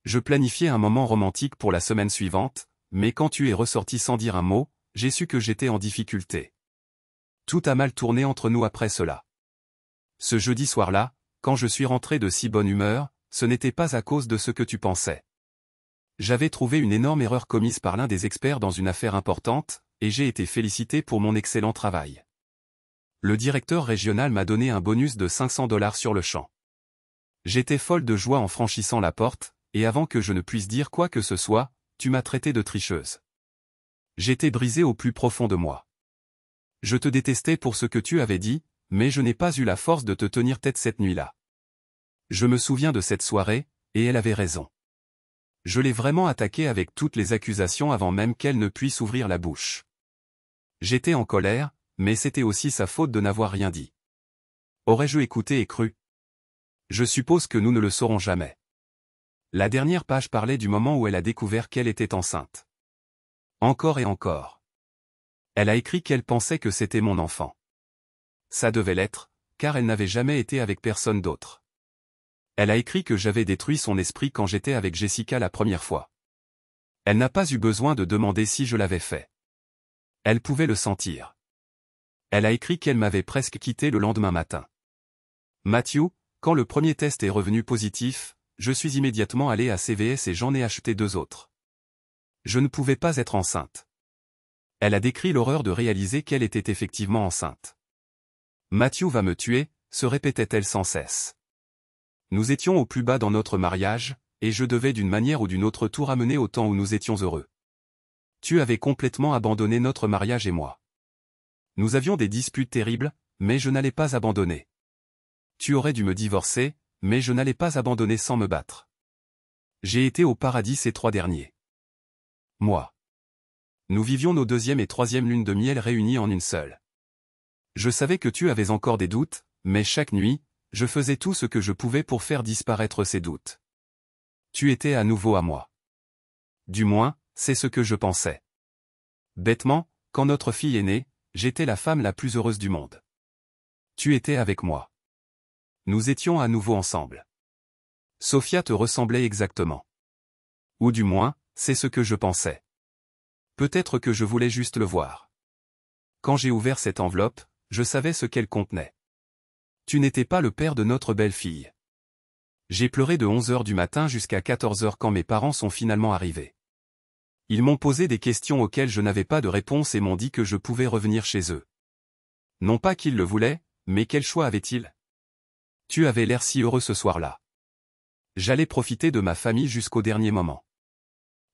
Je planifiais un moment romantique pour la semaine suivante, mais quand tu es ressorti sans dire un mot, j'ai su que j'étais en difficulté. Tout a mal tourné entre nous après cela. Ce jeudi soir-là, quand je suis rentré de si bonne humeur, ce n'était pas à cause de ce que tu pensais. J'avais trouvé une énorme erreur commise par l'un des experts dans une affaire importante, et j'ai été félicité pour mon excellent travail. Le directeur régional m'a donné un bonus de $500 sur le champ. J'étais folle de joie en franchissant la porte, et avant que je ne puisse dire quoi que ce soit, tu m'as traité de tricheuse. J'étais brisé au plus profond de moi. Je te détestais pour ce que tu avais dit, mais je n'ai pas eu la force de te tenir tête cette nuit-là. Je me souviens de cette soirée, et elle avait raison. Je l'ai vraiment attaquée avec toutes les accusations avant même qu'elle ne puisse ouvrir la bouche. J'étais en colère, mais c'était aussi sa faute de n'avoir rien dit. Aurais-je écouté et cru? Je suppose que nous ne le saurons jamais. La dernière page parlait du moment où elle a découvert qu'elle était enceinte. Encore et encore. Elle a écrit qu'elle pensait que c'était mon enfant. Ça devait l'être, car elle n'avait jamais été avec personne d'autre. Elle a écrit que j'avais détruit son esprit quand j'étais avec Jessica la première fois. Elle n'a pas eu besoin de demander si je l'avais fait. Elle pouvait le sentir. Elle a écrit qu'elle m'avait presque quitté le lendemain matin. Matthew, quand le premier test est revenu positif, je suis immédiatement allé à CVS et j'en ai acheté 2 autres. Je ne pouvais pas être enceinte. Elle a décrit l'horreur de réaliser qu'elle était effectivement enceinte. Matthew va me tuer, se répétait-elle sans cesse. Nous étions au plus bas dans notre mariage, et je devais d'une manière ou d'une autre tout ramener au temps où nous étions heureux. Tu avais complètement abandonné notre mariage et moi. Nous avions des disputes terribles, mais je n'allais pas abandonner. Tu aurais dû me divorcer, mais je n'allais pas abandonner sans me battre. J'ai été au paradis ces 3 derniers mois. Nous vivions nos 2e et 3e lunes de miel réunies en une seule. Je savais que tu avais encore des doutes, mais chaque nuit, je faisais tout ce que je pouvais pour faire disparaître ces doutes. Tu étais à nouveau à moi. Du moins, c'est ce que je pensais. Bêtement, quand notre fille est née, j'étais la femme la plus heureuse du monde. Tu étais avec moi. Nous étions à nouveau ensemble. Sophia te ressemblait exactement. Ou du moins, c'est ce que je pensais. Peut-être que je voulais juste le voir. Quand j'ai ouvert cette enveloppe, je savais ce qu'elle contenait. Tu n'étais pas le père de notre belle-fille. J'ai pleuré de 11h du matin jusqu'à 14h quand mes parents sont finalement arrivés. Ils m'ont posé des questions auxquelles je n'avais pas de réponse et m'ont dit que je pouvais revenir chez eux. Non pas qu'ils le voulaient, mais quel choix avaient-ils? Tu avais l'air si heureux ce soir-là. J'allais profiter de ma famille jusqu'au dernier moment.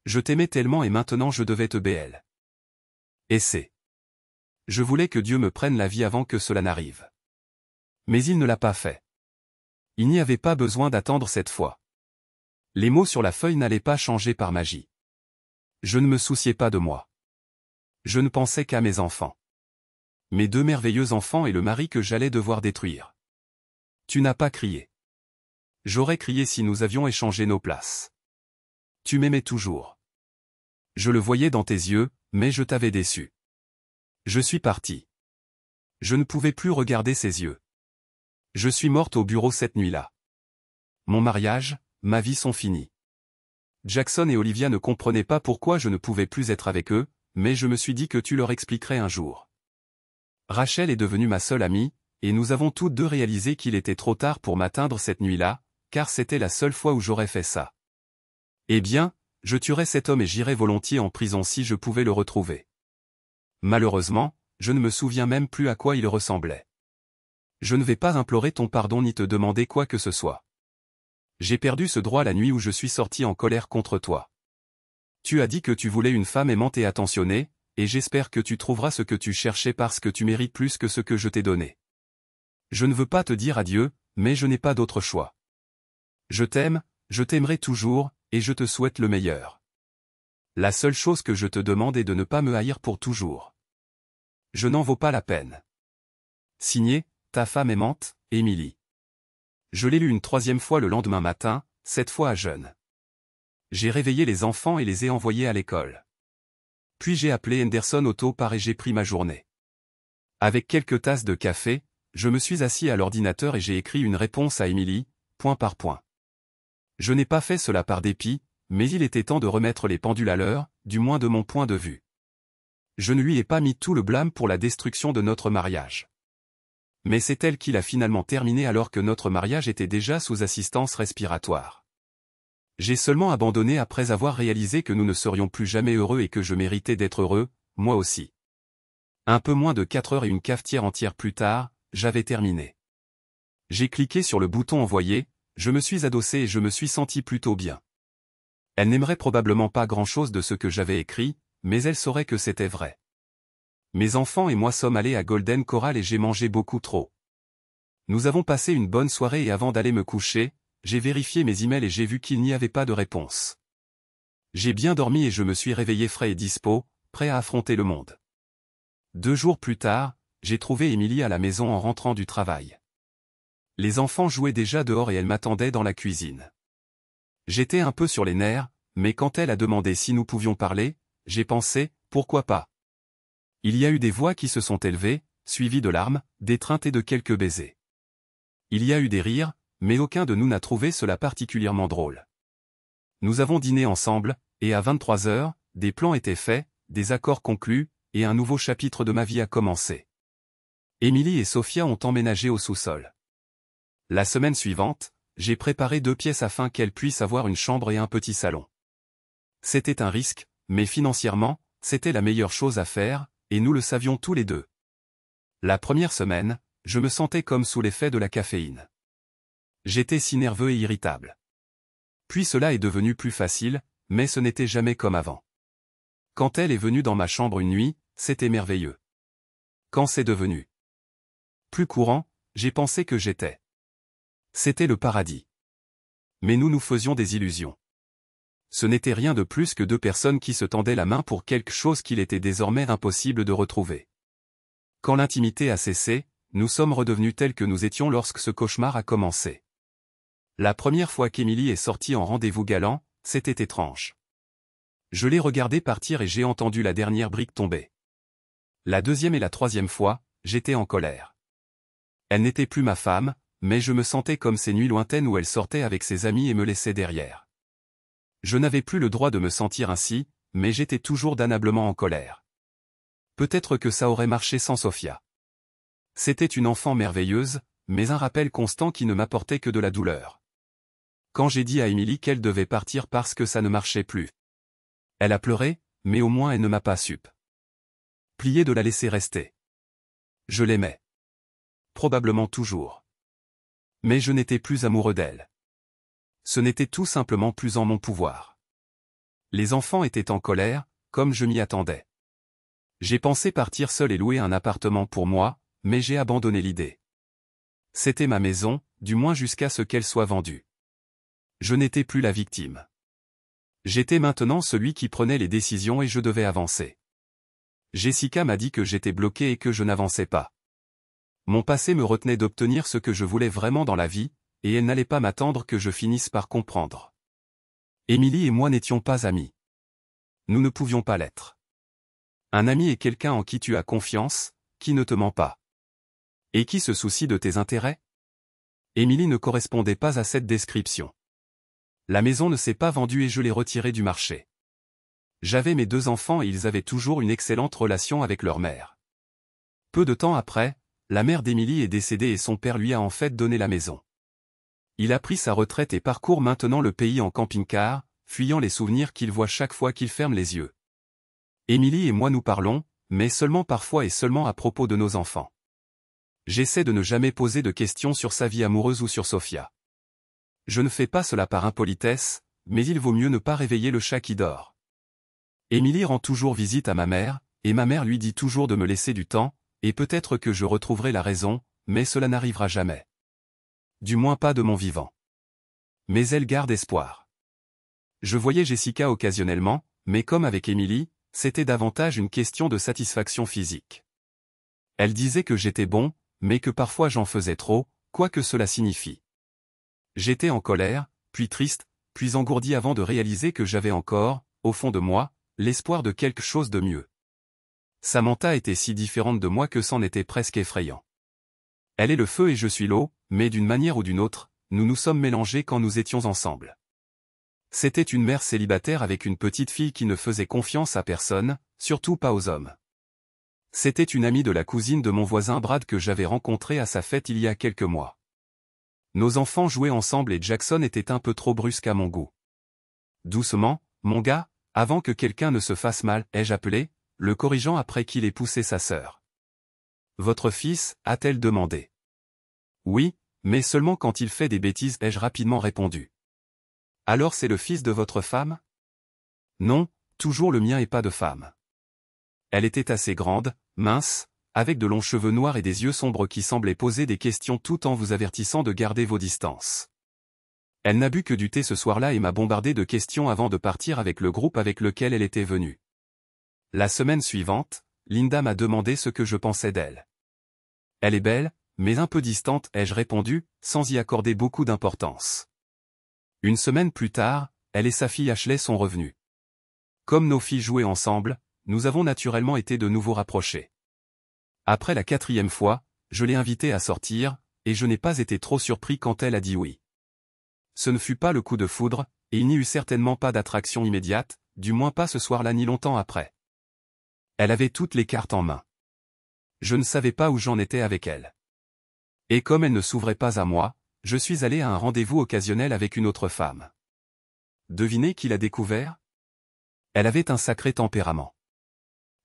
Je t'aimais tellement et maintenant je devais te béel. Et c'est. Je voulais que Dieu me prenne la vie avant que cela n'arrive. Mais il ne l'a pas fait. Il n'y avait pas besoin d'attendre cette fois. Les mots sur la feuille n'allaient pas changer par magie. Je ne me souciais pas de moi. Je ne pensais qu'à mes enfants. Mes 2 merveilleux enfants et le mari que j'allais devoir détruire. Tu n'as pas crié. J'aurais crié si nous avions échangé nos places. Tu m'aimais toujours. Je le voyais dans tes yeux, mais je t'avais déçu. Je suis parti. Je ne pouvais plus regarder ses yeux. Je suis morte au bureau cette nuit-là. Mon mariage, ma vie sont finis. Jackson et Olivia ne comprenaient pas pourquoi je ne pouvais plus être avec eux, mais je me suis dit que tu leur expliquerais un jour. Rachel est devenue ma seule amie, et nous avons toutes 2 réalisé qu'il était trop tard pour m'atteindre cette nuit-là, car c'était la seule fois où j'aurais fait ça. Eh bien, je tuerais cet homme et j'irais volontiers en prison si je pouvais le retrouver. Malheureusement, je ne me souviens même plus à quoi il ressemblait. Je ne vais pas implorer ton pardon ni te demander quoi que ce soit. J'ai perdu ce droit la nuit où je suis sorti en colère contre toi. Tu as dit que tu voulais une femme aimante et attentionnée, et j'espère que tu trouveras ce que tu cherchais parce que tu mérites plus que ce que je t'ai donné. Je ne veux pas te dire adieu, mais je n'ai pas d'autre choix. Je t'aime, je t'aimerai toujours, et je te souhaite le meilleur. La seule chose que je te demande est de ne pas me haïr pour toujours. Je n'en vaux pas la peine. Signé, ta femme aimante, Émilie. Je l'ai lu une 3e fois le lendemain matin, cette fois à jeun. J'ai réveillé les enfants et les ai envoyés à l'école. Puis j'ai appelé Henderson Auto Part et j'ai pris ma journée. Avec quelques tasses de café, je me suis assis à l'ordinateur et j'ai écrit une réponse à Émilie, point par point. Je n'ai pas fait cela par dépit, mais il était temps de remettre les pendules à l'heure, du moins de mon point de vue. Je ne lui ai pas mis tout le blâme pour la destruction de notre mariage. Mais c'est elle qui l'a finalement terminé alors que notre mariage était déjà sous assistance respiratoire. J'ai seulement abandonné après avoir réalisé que nous ne serions plus jamais heureux et que je méritais d'être heureux, moi aussi. Un peu moins de 4 heures et une cafetière entière plus tard, j'avais terminé. J'ai cliqué sur le bouton envoyer, je me suis adossé et je me suis senti plutôt bien. Elle n'aimerait probablement pas grand-chose de ce que j'avais écrit, mais elle saurait que c'était vrai. Mes enfants et moi sommes allés à Golden Corral et j'ai mangé beaucoup trop. Nous avons passé une bonne soirée et avant d'aller me coucher, j'ai vérifié mes emails et j'ai vu qu'il n'y avait pas de réponse. J'ai bien dormi et je me suis réveillé frais et dispo, prêt à affronter le monde. 2 jours plus tard, j'ai trouvé Émilie à la maison en rentrant du travail. Les enfants jouaient déjà dehors et elle m'attendait dans la cuisine. J'étais un peu sur les nerfs, mais quand elle a demandé si nous pouvions parler, j'ai pensé, pourquoi pas. Il y a eu des voix qui se sont élevées, suivies de larmes, d'étreintes et de quelques baisers. Il y a eu des rires, mais aucun de nous n'a trouvé cela particulièrement drôle. Nous avons dîné ensemble, et à 23 heures, des plans étaient faits, des accords conclus, et un nouveau chapitre de ma vie a commencé. Émilie et Sophia ont emménagé au sous-sol. La semaine suivante, j'ai préparé 2 pièces afin qu'elles puissent avoir une chambre et un petit salon. C'était un risque, mais financièrement, c'était la meilleure chose à faire, et nous le savions tous les deux. La première semaine, je me sentais comme sous l'effet de la caféine. J'étais si nerveux et irritable. Puis cela est devenu plus facile, mais ce n'était jamais comme avant. Quand elle est venue dans ma chambre une nuit, c'était merveilleux. Quand c'est devenu plus courant, j'ai pensé que j'étais. C'était le paradis. Mais nous nous faisions des illusions. Ce n'était rien de plus que 2 personnes qui se tendaient la main pour quelque chose qu'il était désormais impossible de retrouver. Quand l'intimité a cessé, nous sommes redevenus tels que nous étions lorsque ce cauchemar a commencé. La première fois qu'Émilie est sortie en rendez-vous galant, c'était étrange. Je l'ai regardée partir et j'ai entendu la dernière brique tomber. La deuxième et la troisième fois, j'étais en colère. Elle n'était plus ma femme, mais je me sentais comme ces nuits lointaines où elle sortait avec ses amis et me laissait derrière. Je n'avais plus le droit de me sentir ainsi, mais j'étais toujours damnablement en colère. Peut-être que ça aurait marché sans Sophia. C'était une enfant merveilleuse, mais un rappel constant qui ne m'apportait que de la douleur. Quand j'ai dit à Émilie qu'elle devait partir parce que ça ne marchait plus. Elle a pleuré, mais au moins elle ne m'a pas supplié de la laisser rester. Je l'aimais. Probablement toujours. Mais je n'étais plus amoureux d'elle. Ce n'était tout simplement plus en mon pouvoir. Les enfants étaient en colère, comme je m'y attendais. J'ai pensé partir seul et louer un appartement pour moi, mais j'ai abandonné l'idée. C'était ma maison, du moins jusqu'à ce qu'elle soit vendue. Je n'étais plus la victime. J'étais maintenant celui qui prenait les décisions et je devais avancer. Jessica m'a dit que j'étais bloqué et que je n'avançais pas. Mon passé me retenait d'obtenir ce que je voulais vraiment dans la vie, et elle n'allait pas m'attendre que je finisse par comprendre. Émilie et moi n'étions pas amis. Nous ne pouvions pas l'être. Un ami est quelqu'un en qui tu as confiance, qui ne te ment pas. Et qui se soucie de tes intérêts? Émilie ne correspondait pas à cette description. La maison ne s'est pas vendue et je l'ai retirée du marché. J'avais mes 2 enfants et ils avaient toujours une excellente relation avec leur mère. Peu de temps après, la mère d'Émilie est décédée et son père lui a en fait donné la maison. Il a pris sa retraite et parcourt maintenant le pays en camping-car, fuyant les souvenirs qu'il voit chaque fois qu'il ferme les yeux. Émilie et moi nous parlons, mais seulement parfois et seulement à propos de nos enfants. J'essaie de ne jamais poser de questions sur sa vie amoureuse ou sur Sophia. Je ne fais pas cela par impolitesse, mais il vaut mieux ne pas réveiller le chat qui dort. Émilie rend toujours visite à ma mère, et ma mère lui dit toujours de me laisser du temps, et peut-être que je retrouverai la raison, mais cela n'arrivera jamais. Du moins pas de mon vivant. Mais elle garde espoir. Je voyais Jessica occasionnellement, mais comme avec Émilie, c'était davantage une question de satisfaction physique. Elle disait que j'étais bon, mais que parfois j'en faisais trop, quoi que cela signifie. J'étais en colère, puis triste, puis engourdi avant de réaliser que j'avais encore, au fond de moi, l'espoir de quelque chose de mieux. Samantha était si différente de moi que c'en était presque effrayant. Elle est le feu et je suis l'eau, mais d'une manière ou d'une autre, nous nous sommes mélangés quand nous étions ensemble. C'était une mère célibataire avec une petite fille qui ne faisait confiance à personne, surtout pas aux hommes. C'était une amie de la cousine de mon voisin Brad que j'avais rencontrée à sa fête il y a quelques mois. Nos enfants jouaient ensemble et Jackson était un peu trop brusque à mon goût. Doucement, mon gars, avant que quelqu'un ne se fasse mal, ai-je appelé, le corrigeant après qu'il ait poussé sa sœur. Votre fils, a-t-elle demandé. Oui, mais seulement quand il fait des bêtises, ai-je rapidement répondu. Alors c'est le fils de votre femme? Non, toujours le mien et pas de femme. Elle était assez grande, mince, avec de longs cheveux noirs et des yeux sombres qui semblaient poser des questions tout en vous avertissant de garder vos distances. Elle n'a bu que du thé ce soir-là et m'a bombardé de questions avant de partir avec le groupe avec lequel elle était venue. La semaine suivante, Linda m'a demandé ce que je pensais d'elle. Elle est belle, mais un peu distante, ai-je répondu, sans y accorder beaucoup d'importance. Une semaine plus tard, elle et sa fille Ashley sont revenues. Comme nos filles jouaient ensemble, nous avons naturellement été de nouveau rapprochés. Après la 4e fois, je l'ai invitée à sortir, et je n'ai pas été trop surpris quand elle a dit oui. Ce ne fut pas le coup de foudre, et il n'y eut certainement pas d'attraction immédiate, du moins pas ce soir-là ni longtemps après. Elle avait toutes les cartes en main. Je ne savais pas où j'en étais avec elle. Et comme elle ne s'ouvrait pas à moi, je suis allé à un rendez-vous occasionnel avec une autre femme. Devinez qui l'a découvert? Elle avait un sacré tempérament.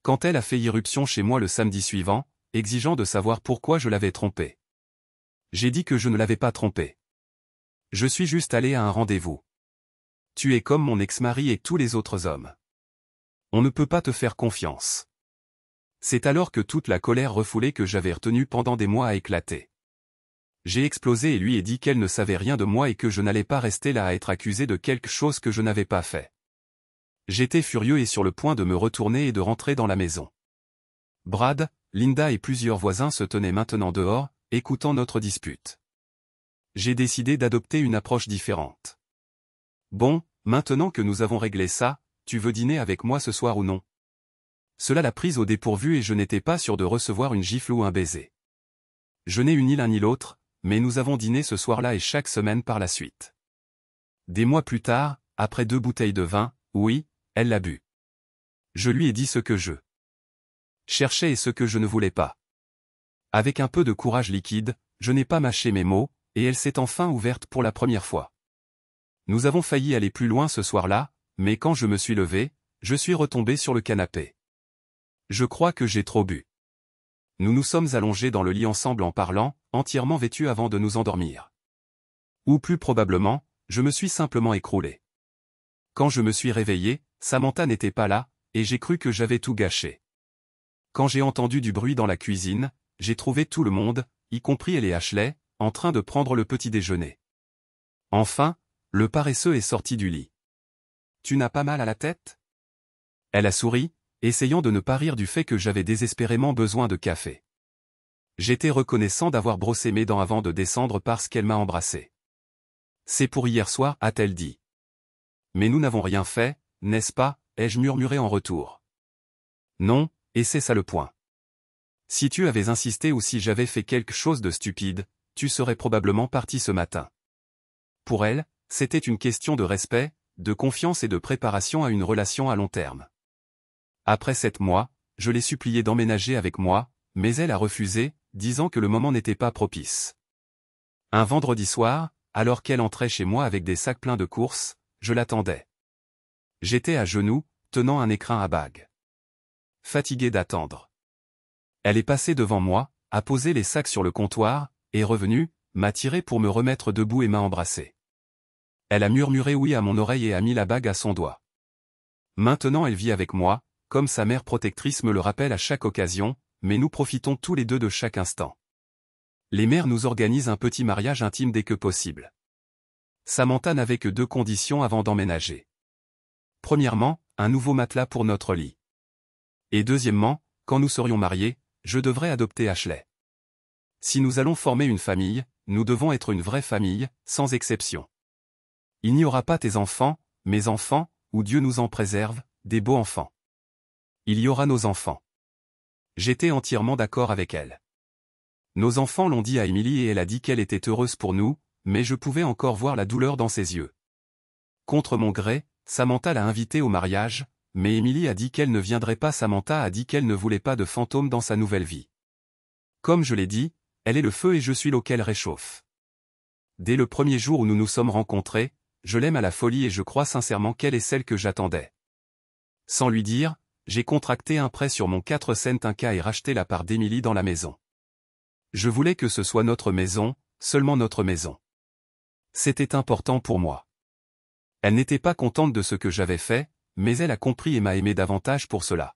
Quand elle a fait irruption chez moi le samedi suivant, exigeant de savoir pourquoi je l'avais trompée. J'ai dit que je ne l'avais pas trompée. Je suis juste allé à un rendez-vous. Tu es comme mon ex-mari et tous les autres hommes. On ne peut pas te faire confiance. C'est alors que toute la colère refoulée que j'avais retenue pendant des mois a éclaté. J'ai explosé et lui ai dit qu'elle ne savait rien de moi et que je n'allais pas rester là à être accusé de quelque chose que je n'avais pas fait. J'étais furieux et sur le point de me retourner et de rentrer dans la maison. Brad, Linda et plusieurs voisins se tenaient maintenant dehors, écoutant notre dispute. J'ai décidé d'adopter une approche différente. Bon, maintenant que nous avons réglé ça, tu veux dîner avec moi ce soir ou non? Cela l'a prise au dépourvu et je n'étais pas sûr de recevoir une gifle ou un baiser. Je n'ai eu ni l'un ni l'autre, mais nous avons dîné ce soir-là et chaque semaine par la suite. Des mois plus tard, après 2 bouteilles de vin, oui, elle l'a bu. Je lui ai dit ce que je cherchais et ce que je ne voulais pas. Avec un peu de courage liquide, je n'ai pas mâché mes mots, et elle s'est enfin ouverte pour la première fois. Nous avons failli aller plus loin ce soir-là, mais quand je me suis levé, je suis retombé sur le canapé. Je crois que j'ai trop bu. Nous nous sommes allongés dans le lit ensemble en parlant, entièrement vêtus avant de nous endormir. Ou plus probablement, je me suis simplement écroulé. Quand je me suis réveillé, Samantha n'était pas là, et j'ai cru que j'avais tout gâché. Quand j'ai entendu du bruit dans la cuisine, j'ai trouvé tout le monde, y compris elle et Ashley, en train de prendre le petit déjeuner. Enfin, le paresseux est sorti du lit. « Tu n'as pas mal à la tête ?» Elle a souri, essayant de ne pas rire du fait que j'avais désespérément besoin de café. J'étais reconnaissant d'avoir brossé mes dents avant de descendre parce qu'elle m'a embrassé. « C'est pour hier soir, a-t-elle dit. Mais nous n'avons rien fait, n'est-ce pas, ai-je murmuré en retour. Non, et c'est ça le point. Si tu avais insisté ou si j'avais fait quelque chose de stupide, tu serais probablement parti ce matin. Pour elle, c'était une question de respect, de confiance et de préparation à une relation à long terme. Après 7 mois, je l'ai suppliée d'emménager avec moi, mais elle a refusé, disant que le moment n'était pas propice. Un vendredi soir, alors qu'elle entrait chez moi avec des sacs pleins de courses, je l'attendais. J'étais à genoux, tenant un écrin à bagues. Fatigué d'attendre. Elle est passée devant moi, a posé les sacs sur le comptoir, est revenue, m'a tiré pour me remettre debout et m'a embrassé. Elle a murmuré oui à mon oreille et a mis la bague à son doigt. Maintenant elle vit avec moi, comme sa mère protectrice me le rappelle à chaque occasion, mais nous profitons tous les deux de chaque instant. Les mères nous organisent un petit mariage intime dès que possible. Samantha n'avait que 2 conditions avant d'emménager. Premièrement, un nouveau matelas pour notre lit. Et deuxièmement, quand nous serions mariés, je devrais adopter Ashley. Si nous allons former une famille, nous devons être une vraie famille, sans exception. Il n'y aura pas tes enfants, mes enfants, ou Dieu nous en préserve, des beaux enfants. Il y aura nos enfants. J'étais entièrement d'accord avec elle. Nos enfants l'ont dit à Emily et elle a dit qu'elle était heureuse pour nous, mais je pouvais encore voir la douleur dans ses yeux. Contre mon gré, Samantha l'a invitée au mariage, mais Emily a dit qu'elle ne viendrait pas. Samantha a dit qu'elle ne voulait pas de fantômes dans sa nouvelle vie. Comme je l'ai dit, elle est le feu et je suis l'eau qu'elle réchauffe. Dès le premier jour où nous nous sommes rencontrés, je l'aime à la folie et je crois sincèrement qu'elle est celle que j'attendais. Sans lui dire, j'ai contracté un prêt sur mon 4 cents un cas et racheté la part d'Emily dans la maison. Je voulais que ce soit notre maison, seulement notre maison. C'était important pour moi. Elle n'était pas contente de ce que j'avais fait, mais elle a compris et m'a aimé davantage pour cela.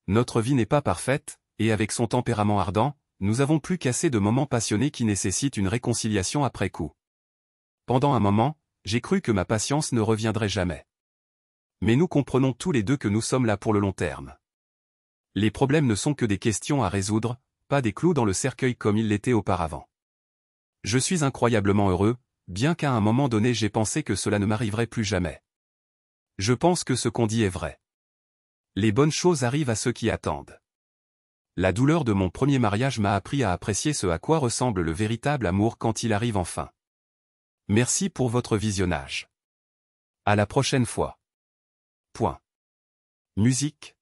Notre vie n'est pas parfaite, et avec son tempérament ardent, nous avons plus qu'assez de moments passionnés qui nécessitent une réconciliation après coup. Pendant un moment, j'ai cru que ma patience ne reviendrait jamais. Mais nous comprenons tous les deux que nous sommes là pour le long terme. Les problèmes ne sont que des questions à résoudre, pas des clous dans le cercueil comme il l'était auparavant. Je suis incroyablement heureux, bien qu'à un moment donné j'ai pensé que cela ne m'arriverait plus jamais. Je pense que ce qu'on dit est vrai. Les bonnes choses arrivent à ceux qui attendent. La douleur de mon premier mariage m'a appris à apprécier ce à quoi ressemble le véritable amour quand il arrive enfin. Merci pour votre visionnage. À la prochaine fois. Point. Musique.